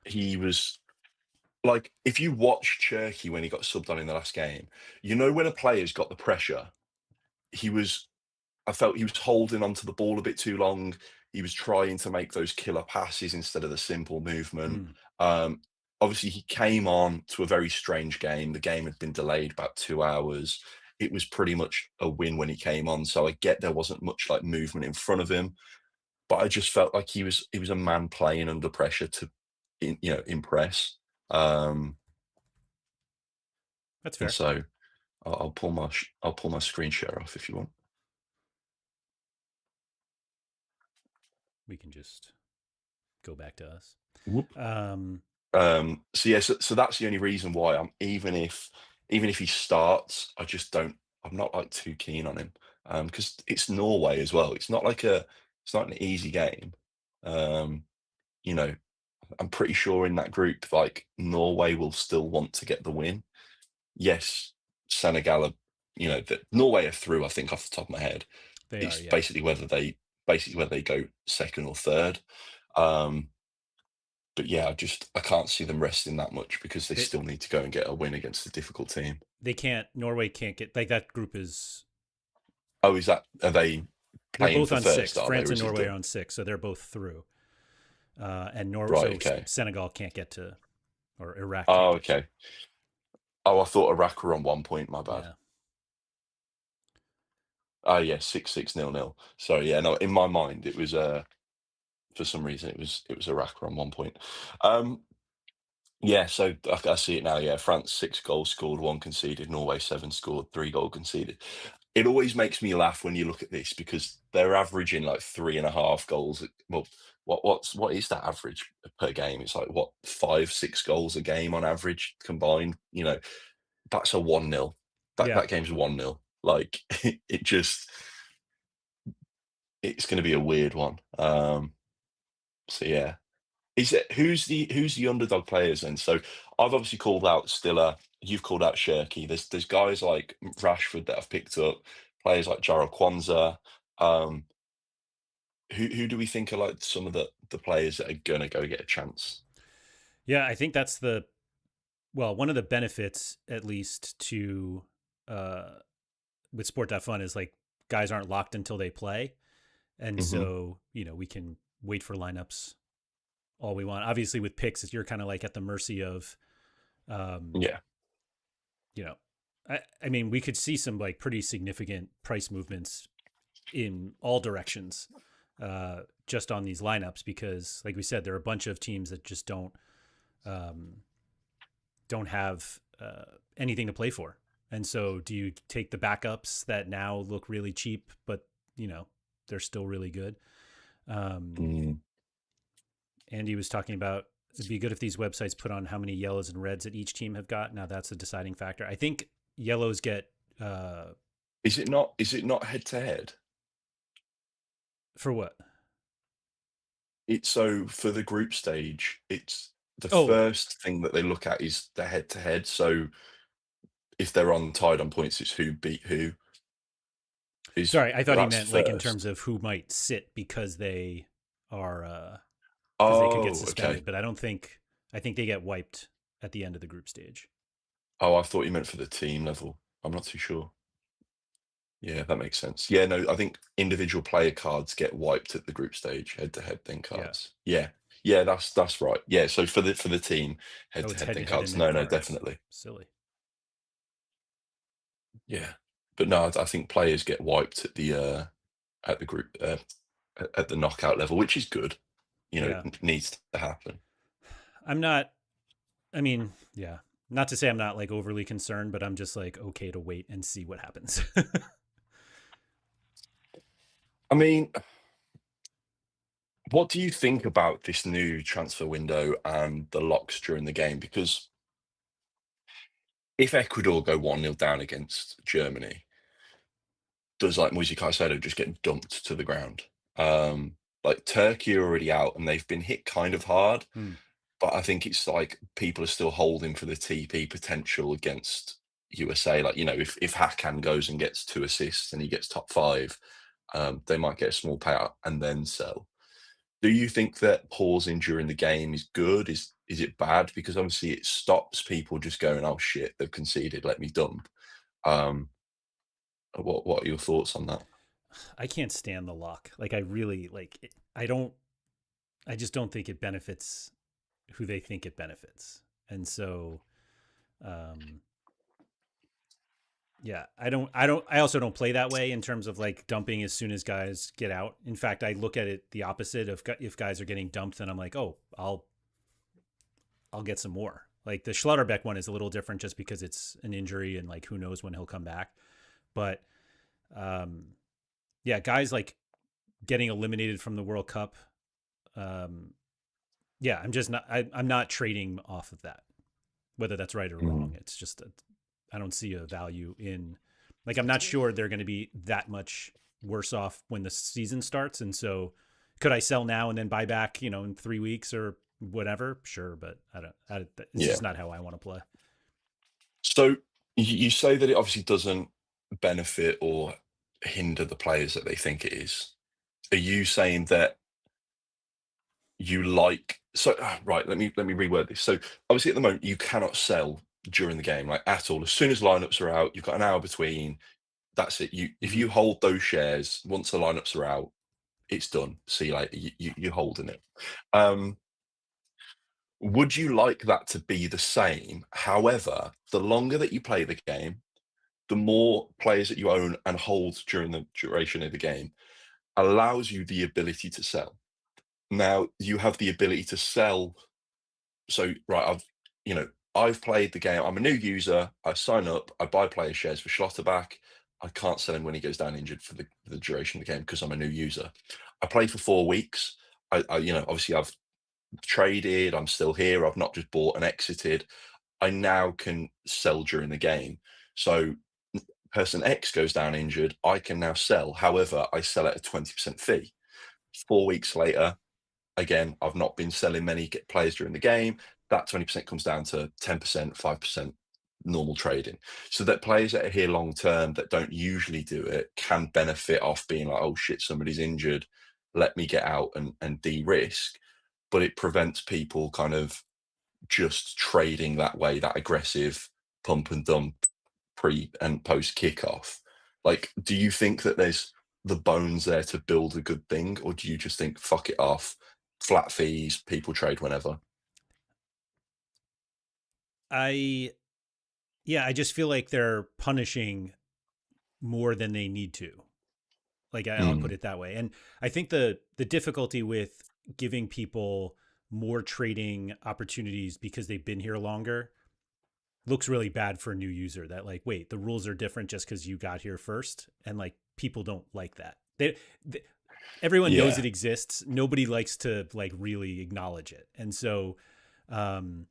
He was like, if you watch Cherky when he got subbed on in the last game, when a player's got the pressure, he was I felt he was holding onto the ball a bit too long. He was trying to make those killer passes instead of the simple movement. Mm. Um, Obviously, he came on to a very strange game. The game had been delayed about 2 hours. It was pretty much a win when he came on. So I get there wasn't much like movement in front of him, but I just felt like he was a man playing under pressure to, impress. Um, That's and fair. so I'll pull my screen share off if you want. We can just go back to us. Whoop. Um, So yeah, so that's the only reason why even if he starts, I'm not like too keen on him. Because it's Norway as well. It's not an easy game. Um, you know, I'm pretty sure in that group, like Norway will still want to get the win. Yes, Senegal are, that Norway are through, I think, off the top of my head. they are, It's yeah. basically whether they go second or third. Um, But yeah, I can't see them resting that much because they They still need to go and get a win against a difficult team. they can't. Norway can't get like that group is. Oh, are they They're playing both for on first, six. are they, France or and is it Norway are done? on six, so they're both through. Right, So okay. Senegal can't get to, or Iraq can't Oh, get to. okay. Oh, I thought Iraq were on 1 point, my bad. Yeah, Oh yeah, 6-6-0-0. Sorry, yeah, no, in my mind it was for some reason it was Iraq were on 1 point. Um yeah, so I see it now, yeah. France 6 goals scored, one conceded, Norway 7 scored, 3 goal conceded. It always makes me laugh when you look at this because they're averaging like 3.5 goals. Well, what is that average per game? It's like what, 5-6 goals a game on average combined. That's a 1-0. yeah, That game's 1-0. Like it just it's gonna be a weird one. So yeah. Who's the underdog players then? So I've obviously called out Stiller, you've called out Shirky. There's guys like Rashford that I've picked up, players like Jarrell Kwanzaa. Um, who do we think are like some of the players that are gonna go get a chance? yeah. I think that's the well, one of the benefits, at least to uh, with Sport.Fun is like guys aren't locked until they play, and Hmm. so we can wait for lineups all we want. Obviously, with picks, you're kind of like at the mercy of, um, Yeah. you know, I mean, we could see some like pretty significant price movements in all directions just on these lineups because, like we said, there are a bunch of teams that just um, don't have anything to play for. And so, do you take the backups that now look really cheap, but they're still really good? Um, Mm. Andy was talking about it'd be good if these websites put on how many yellows and reds that each team have got. Now that's a deciding factor. I think yellows get Is it not head to head? for what? It's so for the group stage, it's the Oh, first thing that they look at is the head to head. So if they're on tied on points, it's who beat who. Is sorry. I thought he That's meant like in terms first. of who might sit because they are because they could get Oh, okay. suspended. But I don't think I think they get wiped at the end of the group stage. Oh, I thought you meant for the team level. I'm not too sure. Yeah, that makes sense. Yeah, no, I think individual player cards get wiped at the group stage, head-to-head then Yeah. cards. Yeah. Yeah, that's right. Yeah, so for the team, Oh, it's head-to-head head to then head and cards. then No, cards. definitely. Silly. Yeah. But no, I think players get wiped at the group at the knockout level, which is good. Yeah. It needs to happen. I'm not. I mean, yeah. Not to say I'm not like overly concerned, but I'm just like okay to wait and see what happens. I mean, what do you think about this new transfer window and the locks during the game? Because if Ecuador go 1-0 down against Germany, does like Moise Caicedo just get dumped to the ground? Like Turkey are already out and they've been hit kind of hard, Hmm. but I think it's like people are still holding for the TP potential against USA. Like, if Hakan goes and gets 2 assists and he gets top five, they might get a small payout and then sell. Do you think that pausing during the game is good? Is it bad? Because obviously it stops people just going, "Oh shit, they've conceded, let me dump." Um, what are your thoughts on that? I can't stand the lock. Like I really like. I don't. I just don't think it benefits who they think it benefits, and so um, yeah, I also don't play that way in terms of like dumping as soon as guys get out. In fact, I look at it the opposite of if guys are getting dumped, then I'm like, oh, I'll get some more. Like the Schlotterbeck one is a little different just because it's an injury and like who knows when he'll come back. But um, yeah, guys like getting eliminated from the World Cup. Um, yeah, I'm just not. I'm not trading off of that, whether that's right or wrong. Mm, It's just I don't see a value in. Like I'm not sure they're going to be that much worse off when the season starts, and so could I sell now and then buy back, in 3 weeks or whatever? Sure, but I don't. It's yeah. just not how I want to play. So you say that it obviously doesn't benefit or hinder the players that they think it is. Are you saying that you like so right, let me reword this. So obviously at the moment you cannot sell during the game, like at all. As soon as lineups are out, you've got an hour between. That's it. You if Hmm. you hold those shares once the lineups are out, it's done. See you later. You're holding it. Um, would you like that to be the same? However, the longer that you play the game, the more players that you own and hold during the duration of the game allows you the ability to sell. Now you have the ability to sell. So right, I've played the game. I'm a new user. I sign up. I buy player shares for Schlotterback. I can't sell him when he goes down injured for the duration of the game because I'm a new user. I play for 4 weeks. Obviously I've traded. I'm still here. I've not just bought and exited. I now can sell during the game. So person X goes down injured. I can now sell. However, I sell at a 20% fee. 4 weeks later, again, I've not been selling many players during the game. That 20% comes down to 10%, 5% normal trading. So that players that are here long term that don't usually do it can benefit off being like, oh shit, somebody's injured. Let me get out and de-risk. But it prevents people kind of just trading that way, that aggressive pump and dump pre and post kickoff. Like, do you think that there's the bones there to build a good thing, or do you just think fuck it off, flat fees, people trade whenever? I Yeah, I just feel like they're punishing more than they need to. Like I'll put Mm, it that way. And I think the difficulty with giving people more trading opportunities because they've been here longer looks really bad for a new user. That like, wait, the rules are different just because you got here first, and like people don't like that. They everyone knows yeah, it exists. Nobody likes to like really acknowledge it, and so um,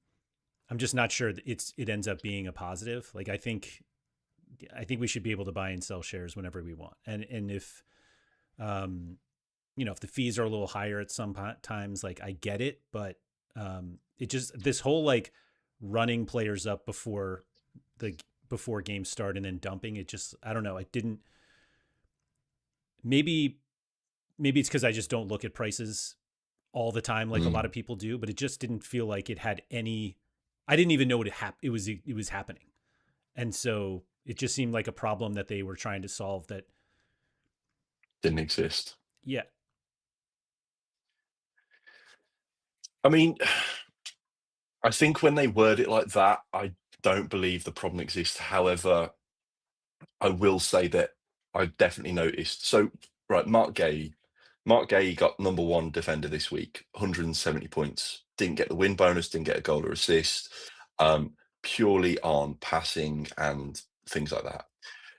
I'm just not sure that it ends up being a positive. Like I think we should be able to buy and sell shares whenever we want, and if um, if the fees are a little higher at some times, like I get it, but it just this whole like running players up the before games start and then dumping it just I don't know. I didn't maybe maybe it's because I just don't look at prices all the time like a lot mm, of people do, but it just didn't feel like it had any. I didn't even know it was happening, and so it just seemed like a problem that they were trying to solve. That didn't exist. yeah. I mean, I think when they word it like that, I don't believe the problem exists. However, I will say that I definitely noticed. So, right, Mark Gay got number one defender this week, 170 points. Didn't get the win bonus, didn't get a goal or assist, um, purely on passing and things like that.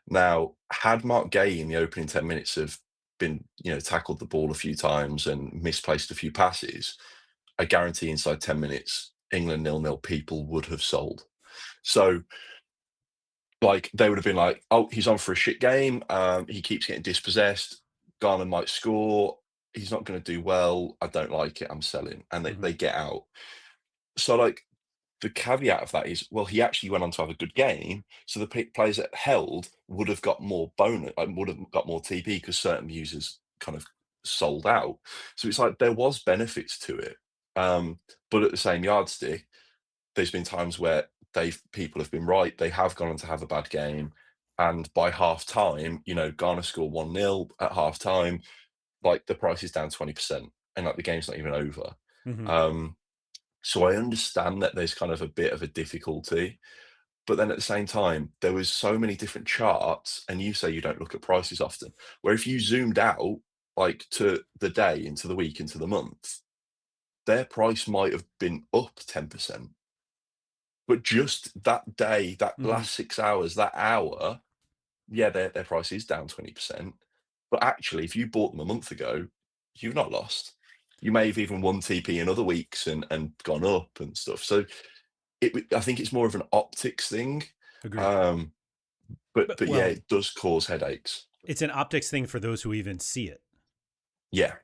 Now, had Mark Gay in the opening 10 minutes have been, tackled the ball a few times and misplaced a few passes, I guarantee inside 10 minutes, England 0-0 people would have sold. So, like, they would have been like, oh, he's on for a shit game. He keeps getting dispossessed. Ghana might score. He's not going to do well. I don't like it. I'm selling. And they Hmm. get out. So, like, the caveat of that is, well, he actually went on to have a good game. So the players that held would have got more bonus, like, would have got more TP because certain users kind of sold out. So it's like there was benefits to it. But at the same yardstick, there's been times where people have been right. They have gone on to have a bad game. And by half time, Ghana score 1-0 at half time, like the price is down 20%. And like the game's not even over. Hmm. Um, so I understand that there's kind of a bit of a difficulty. But then at the same time, there was so many different charts, and you say you don't look at prices often, where if you zoomed out like to the day, into the week, into the month, their price might have been up 10%. But just that day, that Hmm. last 6 hours, that hour, yeah, their price is down 20%. But actually, if you bought them a month ago, you've not lost. You may have even won TP in other weeks and gone up and stuff. So I think it's more of an optics thing. Agreed. Um, but But but yeah, well, it does cause headaches. it's an optics thing for those who even see it. Yeah.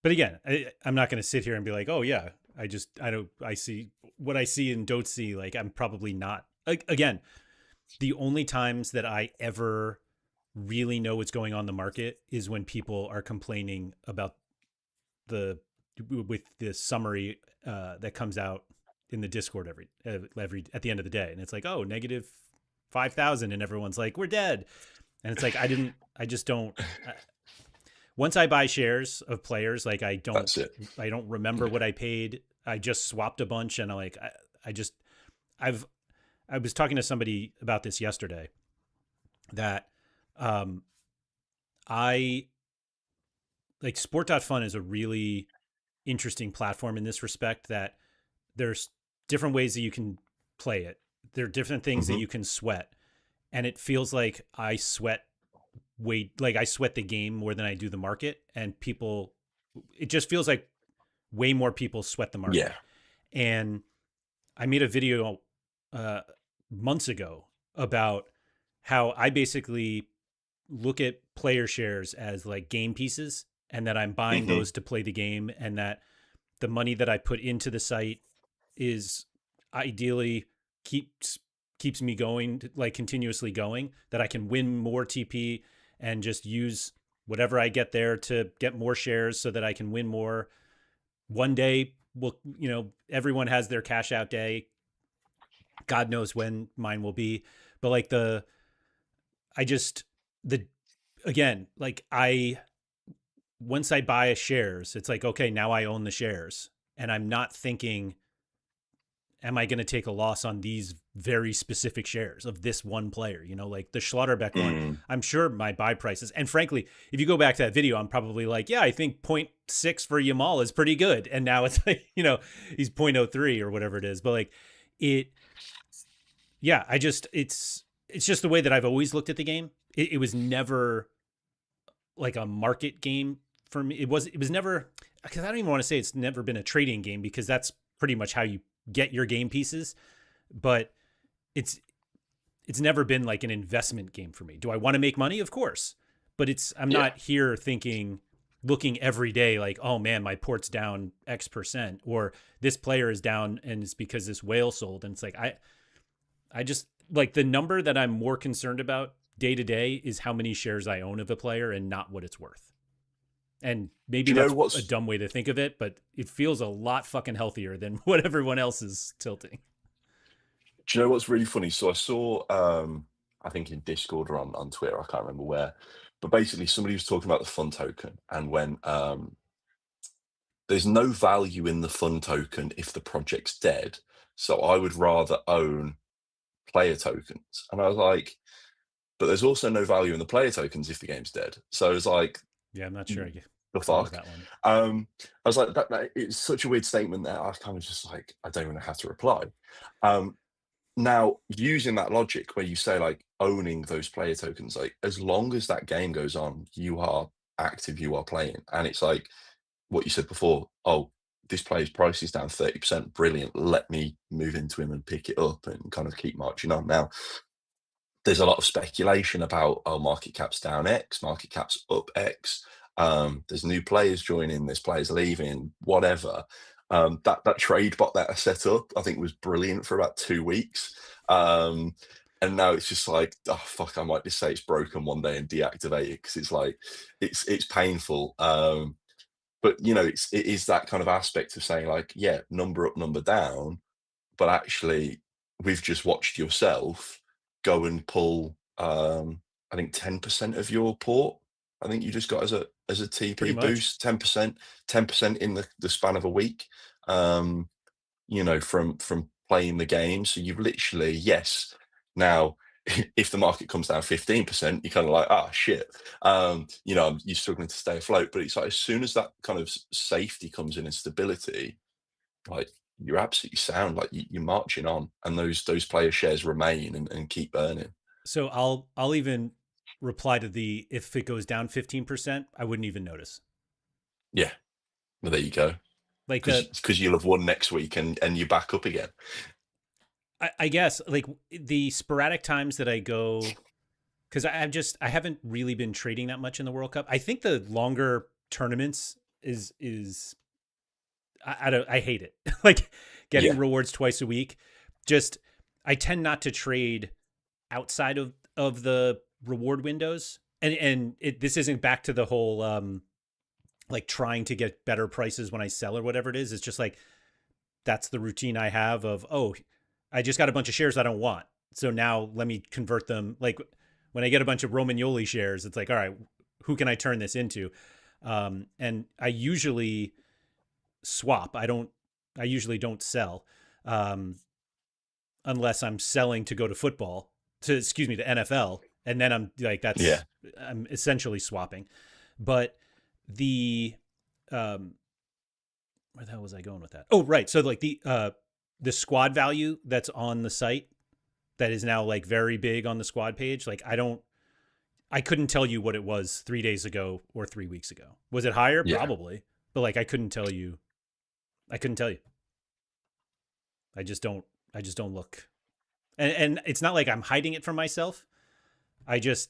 But again, I'm not going to sit here and be like, oh yeah, I don't I see what I see and don't see. Like I'm probably not. Again, the only times that I ever really know what's going on in the market is when people are complaining about the with this summary that comes out in the Discord every at the end of the day, and it's like, oh, negative 5,000, and everyone's like, we're dead, and it's like I just don't. Once I buy shares of players, like That's it. I don't remember what I paid. I just swapped a bunch, and I just I've I was talking to somebody about this yesterday that um I like Sport.Fun is a really interesting platform in this respect that there's different ways that you can play it. There are different things that Hmm. you can sweat. And it feels like I sweat the game more than I do the market. And it just feels like way more people sweat the Yeah. market. And I made a video uh, months ago about how I basically look at player shares as like game pieces and that I'm buying Hmm. those to play the game, and that the money that I put into the site is ideally keeps keeps me going, like continuously going, that I can win more TP and just use whatever I get there to get more shares so that I can win more. One day will, everyone has their cash out day. God knows when mine will be. But like I just the again, like I once I buy shares, it's like, okay, now I own the shares. And I'm not thinking, am I going to take a loss on these very specific shares of this one player? Like the Schlotterbeck one, Mm. I'm sure my buy prices. And frankly, if you go back to that video, I'm probably like, yeah, I think point 0.6 for Yamal is pretty good. And now it's like, he's 0.03 or whatever it is. But like it, yeah, it's just the way that I've always looked at the game. It was never like a market game for me. It was never, because I don't even want to say it's never been a trading game, because that's pretty much how you get your game pieces. But it's it's never been like an investment game for me. Do I want to make money? Of course. But I'm Yeah. not here looking every day like, oh man, my port's down X%, or this player is down and it's because this whale sold. And it's like I just like the number that I'm more concerned about day to day is how many shares I own of a player and not what it's worth. And maybe Do you know that's a what's dumb way to think of it, but it feels a lot fucking healthier than what everyone else is tilting. Do you know what's really funny? So I saw, I think in Discord or on Twitter, I can't remember where, but basically somebody was talking about the fun token and when there's no value in the fun token if the project's dead. So I would rather own player tokens. And I was like, but there's also no value in the player tokens if the game's dead. So it's like, Yeah, I'm not sure the follow fuck. that one. I was like, that it's such a weird statement that I kind of just like, I don't even know how to reply. Um, Now, using that logic where you say like owning those player tokens, like as long as that game goes on, you are active, you are playing. And it's like what you said before, oh, this player's price is down 30%, brilliant. Let me move into him and pick it up and kind of keep marching on. Now, there's a lot of speculation about, oh, market cap's down X, market cap's up X. There's new players joining, there's players leaving, whatever. That trade bot that I set up, I think was brilliant for about 2 weeks. And now it's just like, oh fuck, I might just say it's broken one day and deactivate it because it's like it's painful. But it is that kind of aspect of saying like, yeah, number up, number down, but actually we've just watched yourself go and pull I think 10% of your port. I think you just got as a Pretty TP much. boost, 10% in the span of a week. Um, from playing the game. So you've literally, yes, now if the market comes down 15%, you're kind of like, ah, shit. You're struggling to stay afloat. But it's like as soon as that kind of safety comes in and stability, like you're absolutely sound, like you're marching on, and those player shares remain and keep earning. So I'll even reply to the, if it goes down 15%, I wouldn't even notice. Yeah, well, there you go. Like Because you'll have won next week and you're back up again. I guess like the sporadic times that I go, because I haven't really been trading that much in the World Cup. I think the longer tournaments is I don't, I hate it. Like getting Yeah. rewards twice a week. Just I tend not to trade outside of the reward windows. And this isn't back to the whole like trying to get better prices when I sell or whatever it is. It's just like that's the routine I have of, oh, I just got a bunch of shares I don't want. So now let me convert them. Like when I get a bunch of Romagnoli shares, it's like, all right, who can I turn this into? And I usually swap. I usually don't sell unless I'm selling to go to football, excuse me, to NFL. And then I'm like, Yeah. I'm essentially swapping. But the, um, where the hell was I going with that? Oh, right. So like the squad value that's on the site that is now like very big on the squad page. Like I couldn't tell you what it was 3 days ago or 3 weeks ago. Was it higher? Yeah. Probably, but like I couldn't tell you. I couldn't tell you. I just don't. I just don't look. And it's not like I'm hiding it from myself. I just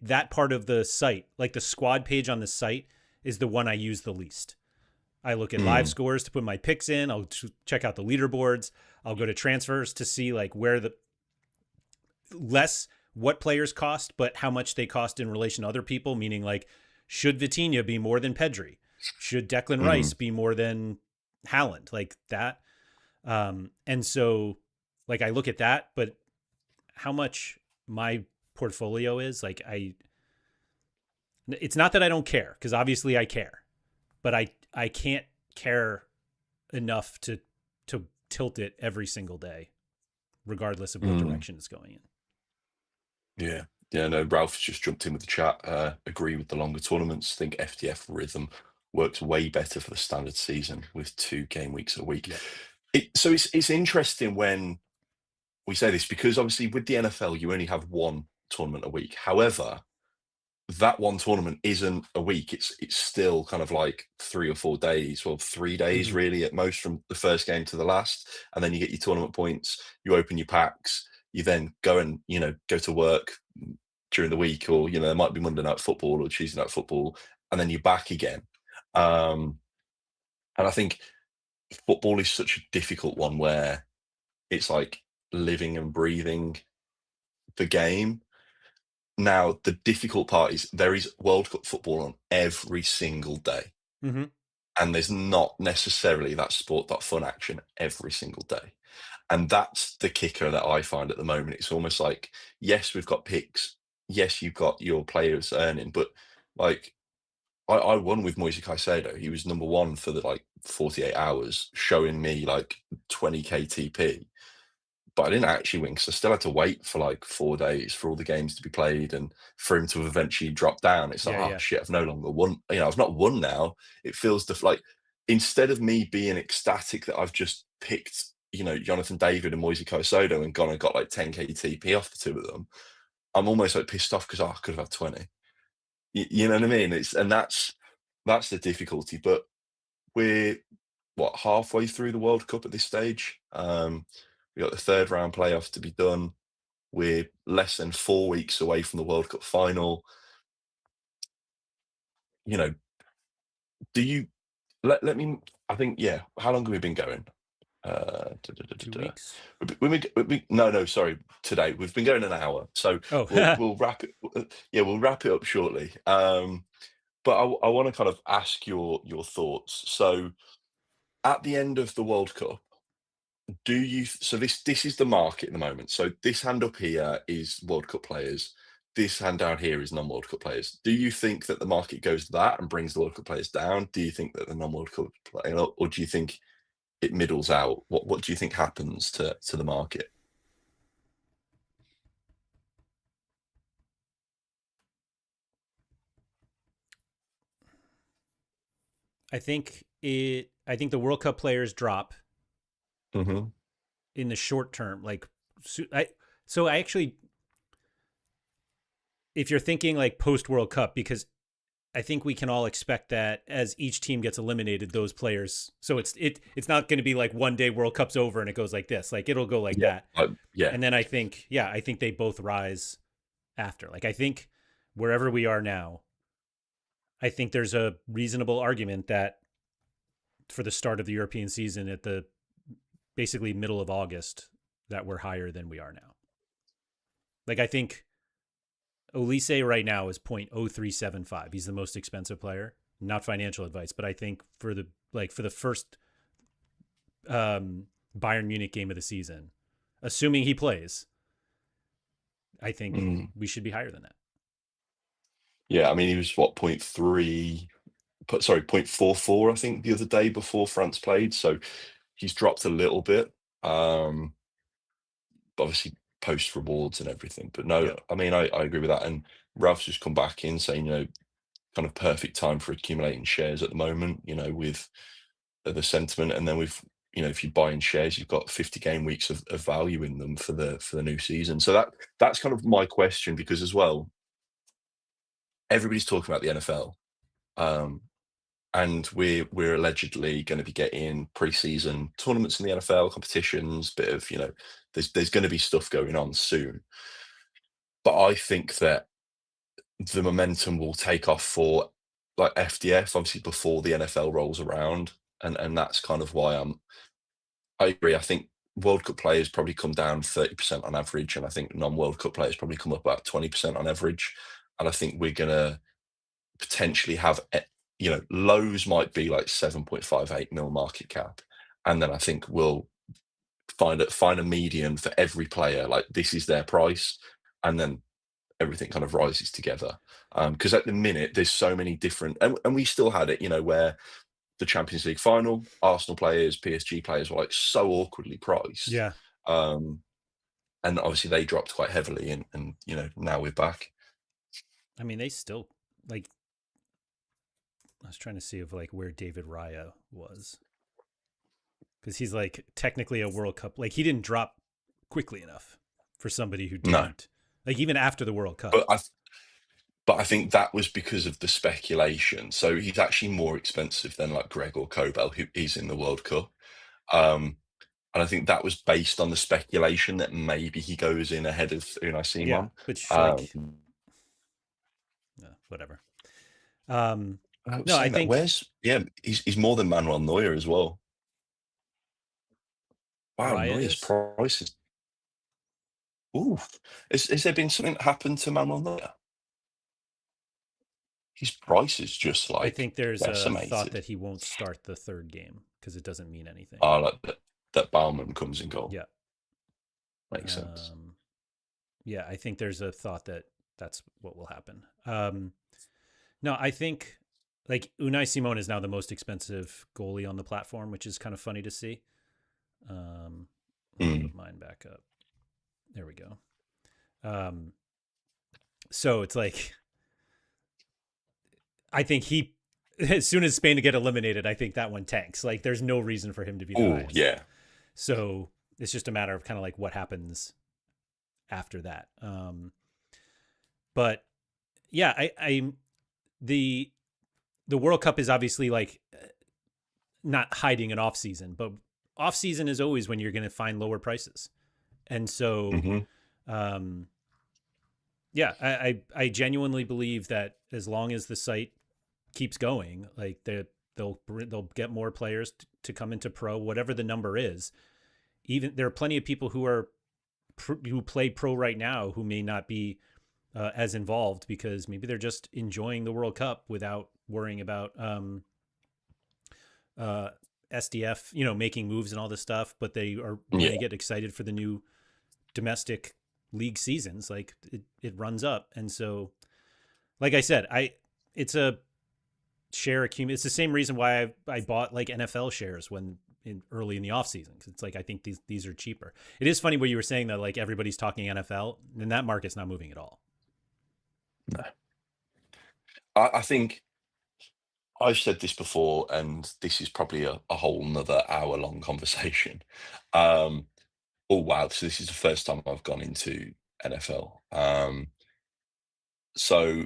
that part of the site, like the squad page on the site, is the one I use the least. I look at live Mm. scores to put my picks in. I'll check out the leaderboards. I'll go to transfers to see like where the less what players cost, but how much they cost in relation to other people. Meaning like, should Vitinha be more than Pedri? Should Declan Rice Mm. be more than Haaland? Like that. And so, like I look at that, but how much my portfolio is like it's not that I don't care because obviously I care, but I can't care enough to tilt it every single day, regardless of what Mm. direction it's going in. Yeah. Yeah, no, Ralph's just jumped in with the chat. Agree with the longer tournaments. Think FTF rhythm works way better for the standard season with 2 game weeks a week. Yep. So it's interesting when we say this because obviously with the NFL you only have one tournament a week. However, that one tournament isn't a week. It's still kind of like 3 or 4 days, well, 3 days Mm-hmm. really at most from the first game to the last. And then you get your tournament points, you open your packs, you then go and, go to work during the week, or, there might be Monday night football or Tuesday night football, and then you're back again. Um, and I think football is such a difficult one where it's like living and breathing the game. Now, the difficult part is there is World Cup football on every single day, Mm-hmm. and there's not necessarily that Sport.Fun action every single day. And that's the kicker that I find at the moment. It's almost like, yes, we've got picks. Yes, you've got your players earning, but like I won with Moise Caicedo. He was number one for the like 48 hours, showing me like 20k TP. But I didn't actually win because I still had to wait for like 4 days for all the games to be played and for him to eventually drop down. It's like, Yeah, oh yeah, shit, I've no longer won. I've not won now. It feels like instead of me being ecstatic that I've just picked, Jonathan David and Moise Caicedo and gone and got like 10k TP off the two of them, I'm almost like pissed off because I could have had 20. You know what I mean? That's the difficulty. But we're what, halfway through the World Cup at this stage. We got the third round playoffs to be done. We're less than 4 weeks away from the World Cup final. You know, do you let me? I think yeah. How long have we been going? Da, da, da, da, two da. weeks. No, sorry. Today we've been going an hour, so Oh, we'll wrap it. Yeah, we'll wrap it up shortly. But I want to kind of ask your thoughts. So at the end of the World Cup, do you so this is the market at the moment. So this hand up here is World Cup players. This hand down here is non-World Cup players. Do you think that the market goes to that and brings the World Cup players down? Do you think that the non-World Cup player, or do you think it middles out? What do you think happens to the market? I think the World Cup players drop Hmm. in the short term. Like, so I actually, if you're thinking like post World Cup, because I think we can all expect that as each team gets eliminated, those players. So it's not going to be like one day World Cup's over and it goes like this. Like it'll go like Yeah, that. yeah. And then I think they both rise after. Like I think wherever we are now, I think there's a reasonable argument that for the start of the European season at the basically middle of August that we're higher than we are now. Like I think Olise right now is 0.0375. He's the most expensive player. not financial advice, but I think for the first Bayern Munich game of the season, assuming he plays, I think Mm. we should be higher than that. Yeah, I mean, he was what, point 0.3, sorry, 0.44, I think, the other day before France played. So he's dropped a little bit, but obviously post rewards and everything. But no, Yep. I mean, I agree with that. And Ralph's just come back in saying, kind of perfect time for accumulating shares at the moment, with the sentiment. And then if you buy in shares, you've got 50 game weeks of value in them for the new season. So that's kind of my question, because as well, everybody's talking about the NFL. Um, and we're allegedly going to be getting preseason tournaments in the NFL, competitions, bit of, there's going to be stuff going on soon. But I think that the momentum will take off for like FDF, obviously, before the NFL rolls around, and that's kind of why I agree. I think World Cup players probably come down 30% on average, and I think non-World Cup players probably come up about 20% on average. And I think we're gonna potentially have, lows might be like 7.58 mil market cap, and then I think we'll find a median for every player. Like, this is their price, and then everything kind of rises together. Because at the minute, there's so many different, and we still had it, where the Champions League final, Arsenal players, PSG players were like so awkwardly priced. Yeah. Um, and obviously they dropped quite heavily, and now we're back. I mean, they still like. I was trying to see of like where David Raya was, because he's like technically a World Cup. Like he didn't drop quickly enough for somebody who No, didn't like even after the World Cup. but I think that was because of the speculation. So he's actually more expensive than like Greg or Kobel, who is in the World Cup. Um, and I think that was based on the speculation that maybe he goes in ahead of Unai Yeah, Simon. which Um, like whatever. I was No, I saying that, think he's more than Manuel Neuer as well. Wow, Raya Neuer's is. price is. Ooh, has there been something that happened to Manuel Neuer? His price is just I like think there's a thought decimated. that he won't start the third game because it doesn't mean anything. Like that Bauman comes in goal. Yeah. Makes sense. Um, yeah, I think there's a thought that that's what will happen. No, I think like Unai Simon is now the most expensive goalie on the platform, which is kind of funny to see. Let me Mm, put mine back up. There we go. Um, so it's like I think he, as soon as Spain get eliminated, I think that one tanks. Like there's no reason for him to be the oh highest. yeah. So it's just a matter of kind of like what happens after that. But yeah, the the World Cup is obviously like not hiding an off season, but off season is always when you're going to find lower prices. And so, Hmm. um, yeah, I genuinely believe that as long as the site keeps going, like they'll get more players to come into pro, whatever the number is. Even there are plenty of people who play pro right now who may not be as involved because maybe they're just enjoying the World Cup without worrying about uh, SDF, making moves and all this stuff. But they are when they Yeah. get excited for the new domestic league seasons, like it runs up. And so, like I said, it's a share accumulate. It's the same reason why I bought like NFL shares when early in the off season. Cause it's like, I think these are cheaper. It is funny what you were saying that like everybody's talking NFL and that market's not moving at all. No. I think I've said this before, and this is probably a whole nother hour-long conversation. Um, oh wow, so this is the first time I've gone into NFL. So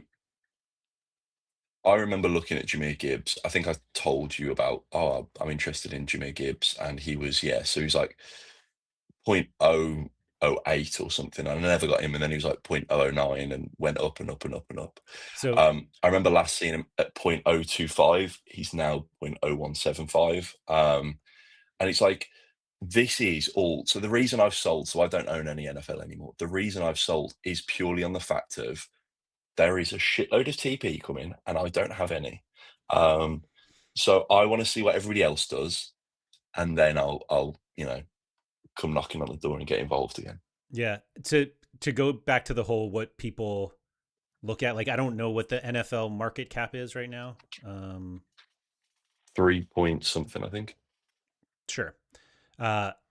I remember looking at Jameer Gibbs. I think I told you about, oh, I'm interested in Jameer Gibbs, and he was, yeah, so he's like 0.008 or something. I never got him, and then he was like 0.009 and went up and up and up and up. So I remember last seeing him at 0.025. He's now 0.0175. And it's like, this is all. So the reason I've sold, so I don't own any NFL anymore. The reason I've sold is purely on the fact of there is a shitload of TP coming, and I don't have any. Um, so I want to see what everybody else does, and then I'll come knocking on the door and get involved again. Yeah. To go back to the whole what people look at, like I don't know what the NFL market cap is right now. 3 point something, I think. Sure.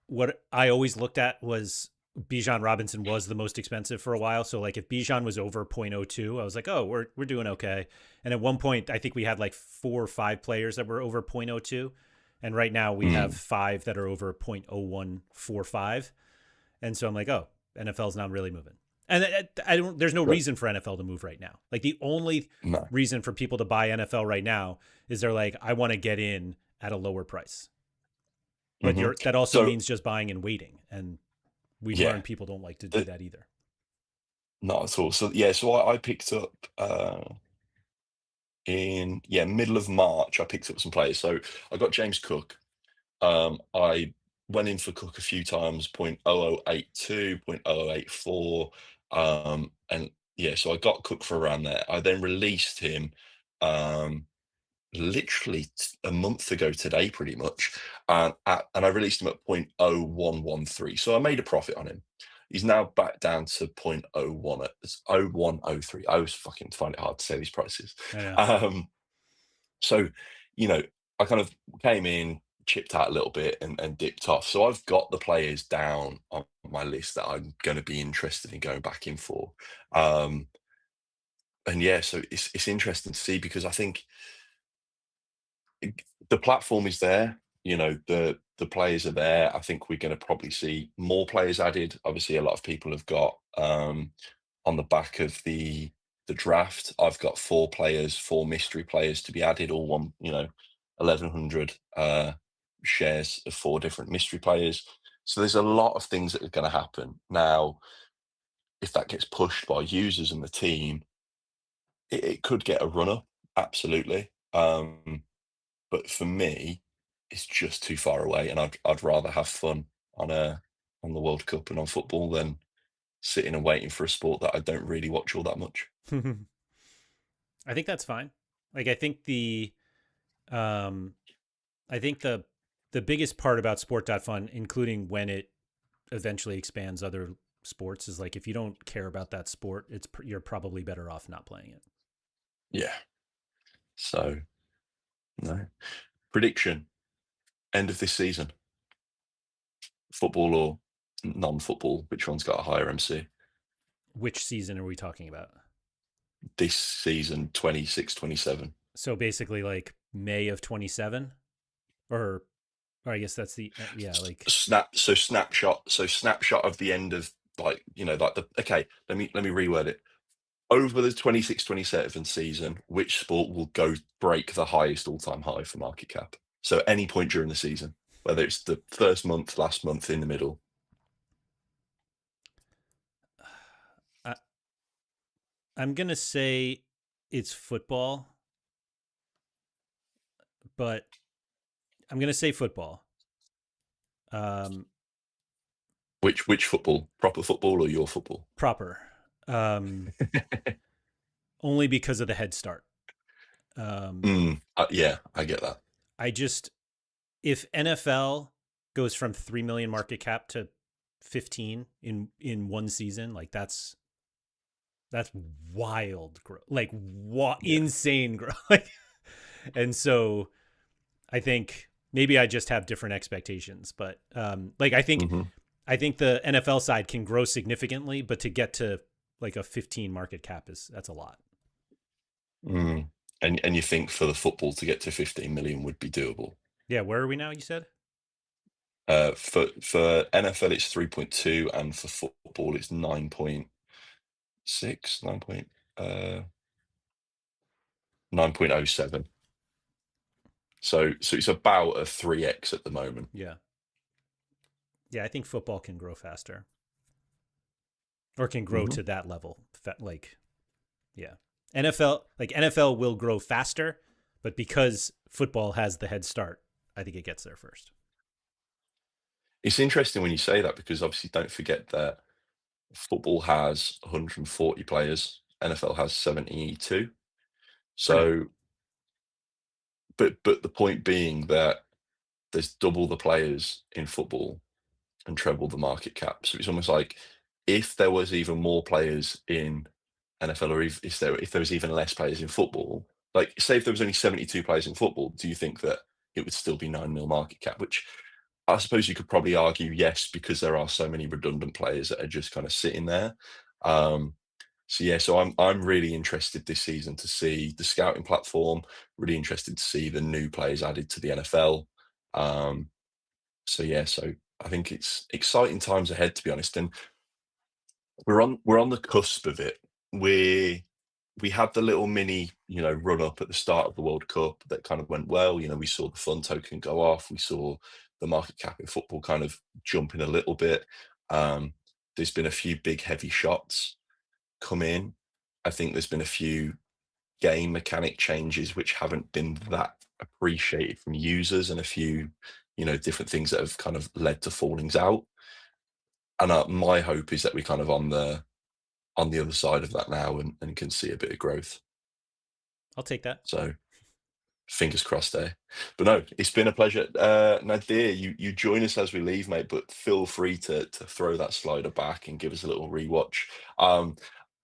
What I always looked at was Bijan Robinson was the most expensive for a while. So like if Bijan was over 0.02, I was like, oh, we're doing okay. And at one point, I think we had like 4 or 5 players that were over 0.02. And right now we have Mm, 5 that are over 0.0145. And so I'm like, oh, NFL's not really moving. And I don't. There's no but reason for NFL to move right now. Like the only no. reason for people to buy NFL right now is they're like, I want to get in at a lower price. But Hmm. that also So means just buying and waiting. And we've yeah, learned people don't like to do the, that either. not at all. So yeah, so I picked up in middle of March. I picked up some players. So I got James Cook. I went in for Cook a few times, 0.0082, 0.0084. And yeah, so I got Cook for around there. I then released him um, literally a month ago today, pretty much. And I released him at 0.0113. So I made a profit on him. He's now back down to 0.01, it's 0.0103. I always fucking find it hard to say these prices. I know. Um, so, you know, I kind of came in, chipped out a little bit and dipped off. So I've got the players down on my list that I'm going to be interested in going back in for. Um, and yeah, so it's interesting to see because I think the platform is there. The players are there. I think we're going to probably see more players added. Obviously, a lot of people have got on the back of the draft. I've got 4 players, 4 mystery players to be added, all 1,100 shares of 4 different mystery players. So there's a lot of things that are going to happen now. If that gets pushed by users and the team, it could get a run up. Absolutely. But for me, it's just too far away, and I'd rather have fun on on the World Cup and on football than sitting and waiting for a sport that I don't really watch all that much. I think that's fine. Like um I think the biggest part about Sport.Fun, including when it eventually expands other sports, is like if you don't care about that sport, you're probably better off not playing it. Yeah. So no prediction: end of this season, football or non-football. Which one's got a higher MC Which season are we talking about? this season? 26, 27. So basically like May of 27, or I guess that's the yeah, like Snapshot of the end of like the okay. Let me reword it. Over the 26-27 season, which sport will go break the highest all-time high for market cap? So any point during the season, whether it's the first month, last month, in the middle. I, I'm going to say it's football, but I'm going to say football. Um Which football? Proper football or your football? Proper. Um Only because of the head start. Yeah, I get that. I just if NFL goes from 3 million market cap to 15 in one season, like that's wild growth. Like Yeah. insane growth. Like, and so I think maybe I just have different expectations, but like Hmm. I think the NFL side can grow significantly, but to get to like a 15 market cap that's a lot. Mm. And you think for the football to get to 15 million would be doable? Yeah, where are we now, you said? For NFL it's 3.2, and for football it's 9.6, 9.07. So it's about a 3x at the moment. Yeah. Yeah, I think football can grow faster or can grow Hmm. to that level. Like, yeah. NFL will grow faster, but because football has the head start, I think it gets there first. It's interesting when you say that because obviously don't forget that football has 140 players, NFL has 72. I know. So but the point being that there's double the players in football and treble the market cap. So it's almost like if there was even more players in NFL, or if there was even less players in football, like say if there was only 72 players in football, do you think that it would still be 9 mil market cap? Which I suppose you could probably argue yes, because there are so many redundant players that are just kind of sitting there. Um, so yeah, so I'm really interested this season to see the scouting platform. Really interested to see the new players added to the NFL. Um, so yeah, so I think it's exciting times ahead, to be honest. And we're on the cusp of it. We had the little mini, run up at the start of the World Cup that kind of went well. We saw the fun token go off. We saw the market cap in football kind of jumping a little bit. Um, there's been a few big heavy shots come in. I think there's been a few game mechanic changes which haven't been that appreciated from users, and a few, different things that have kind of led to fallings out. And my hope is that we're kind of on the other side of that now, and can see a bit of growth. I'll take that. So fingers crossed there. But no, it's been a pleasure. Nadir, you join us as we leave, mate, but feel free to throw that slider back and give us a little rewatch.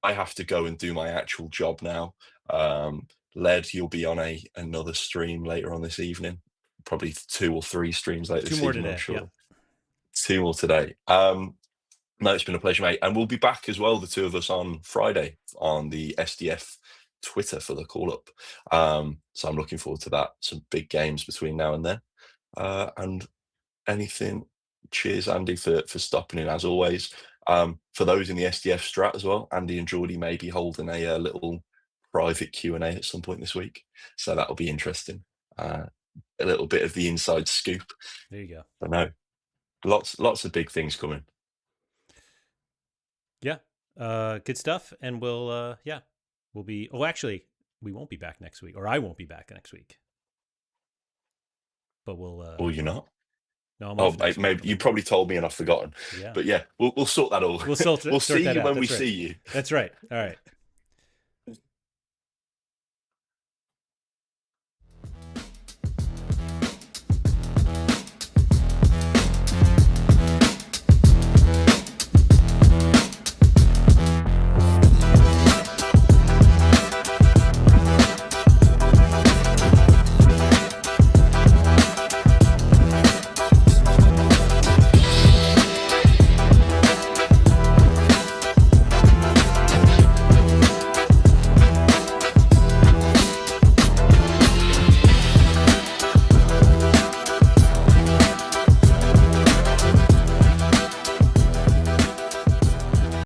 I have to go and do my actual job now. Laird, you'll be on another stream later on this evening. Probably 2 or 3 streams later Two this more evening, I'm today. Yeah. sure. 2 more today. No, it's been a pleasure, mate. And we'll be back as well, the two of us, on Friday on the SDF Twitter for the call up. So I'm looking forward to that. Some big games between now and then. And anything, cheers, Andy, for stopping in as always. For those in the SDF strat as well, Andy and Geordie may be holding a little private Q&A at some point this week. So that'll be interesting. A little bit of the inside scoop. There you go. But no, lots of big things coming. Yeah. Good stuff. And we'll be, actually, we won't be back next week, or I won't be back next week, but Or you're not? no, I'm Oh, off next week. maybe you probably told me and I've forgotten. Yeah. But yeah, we'll sort that all. We'll sort We'll see that you out. when we That's right. see you. That's right. All right.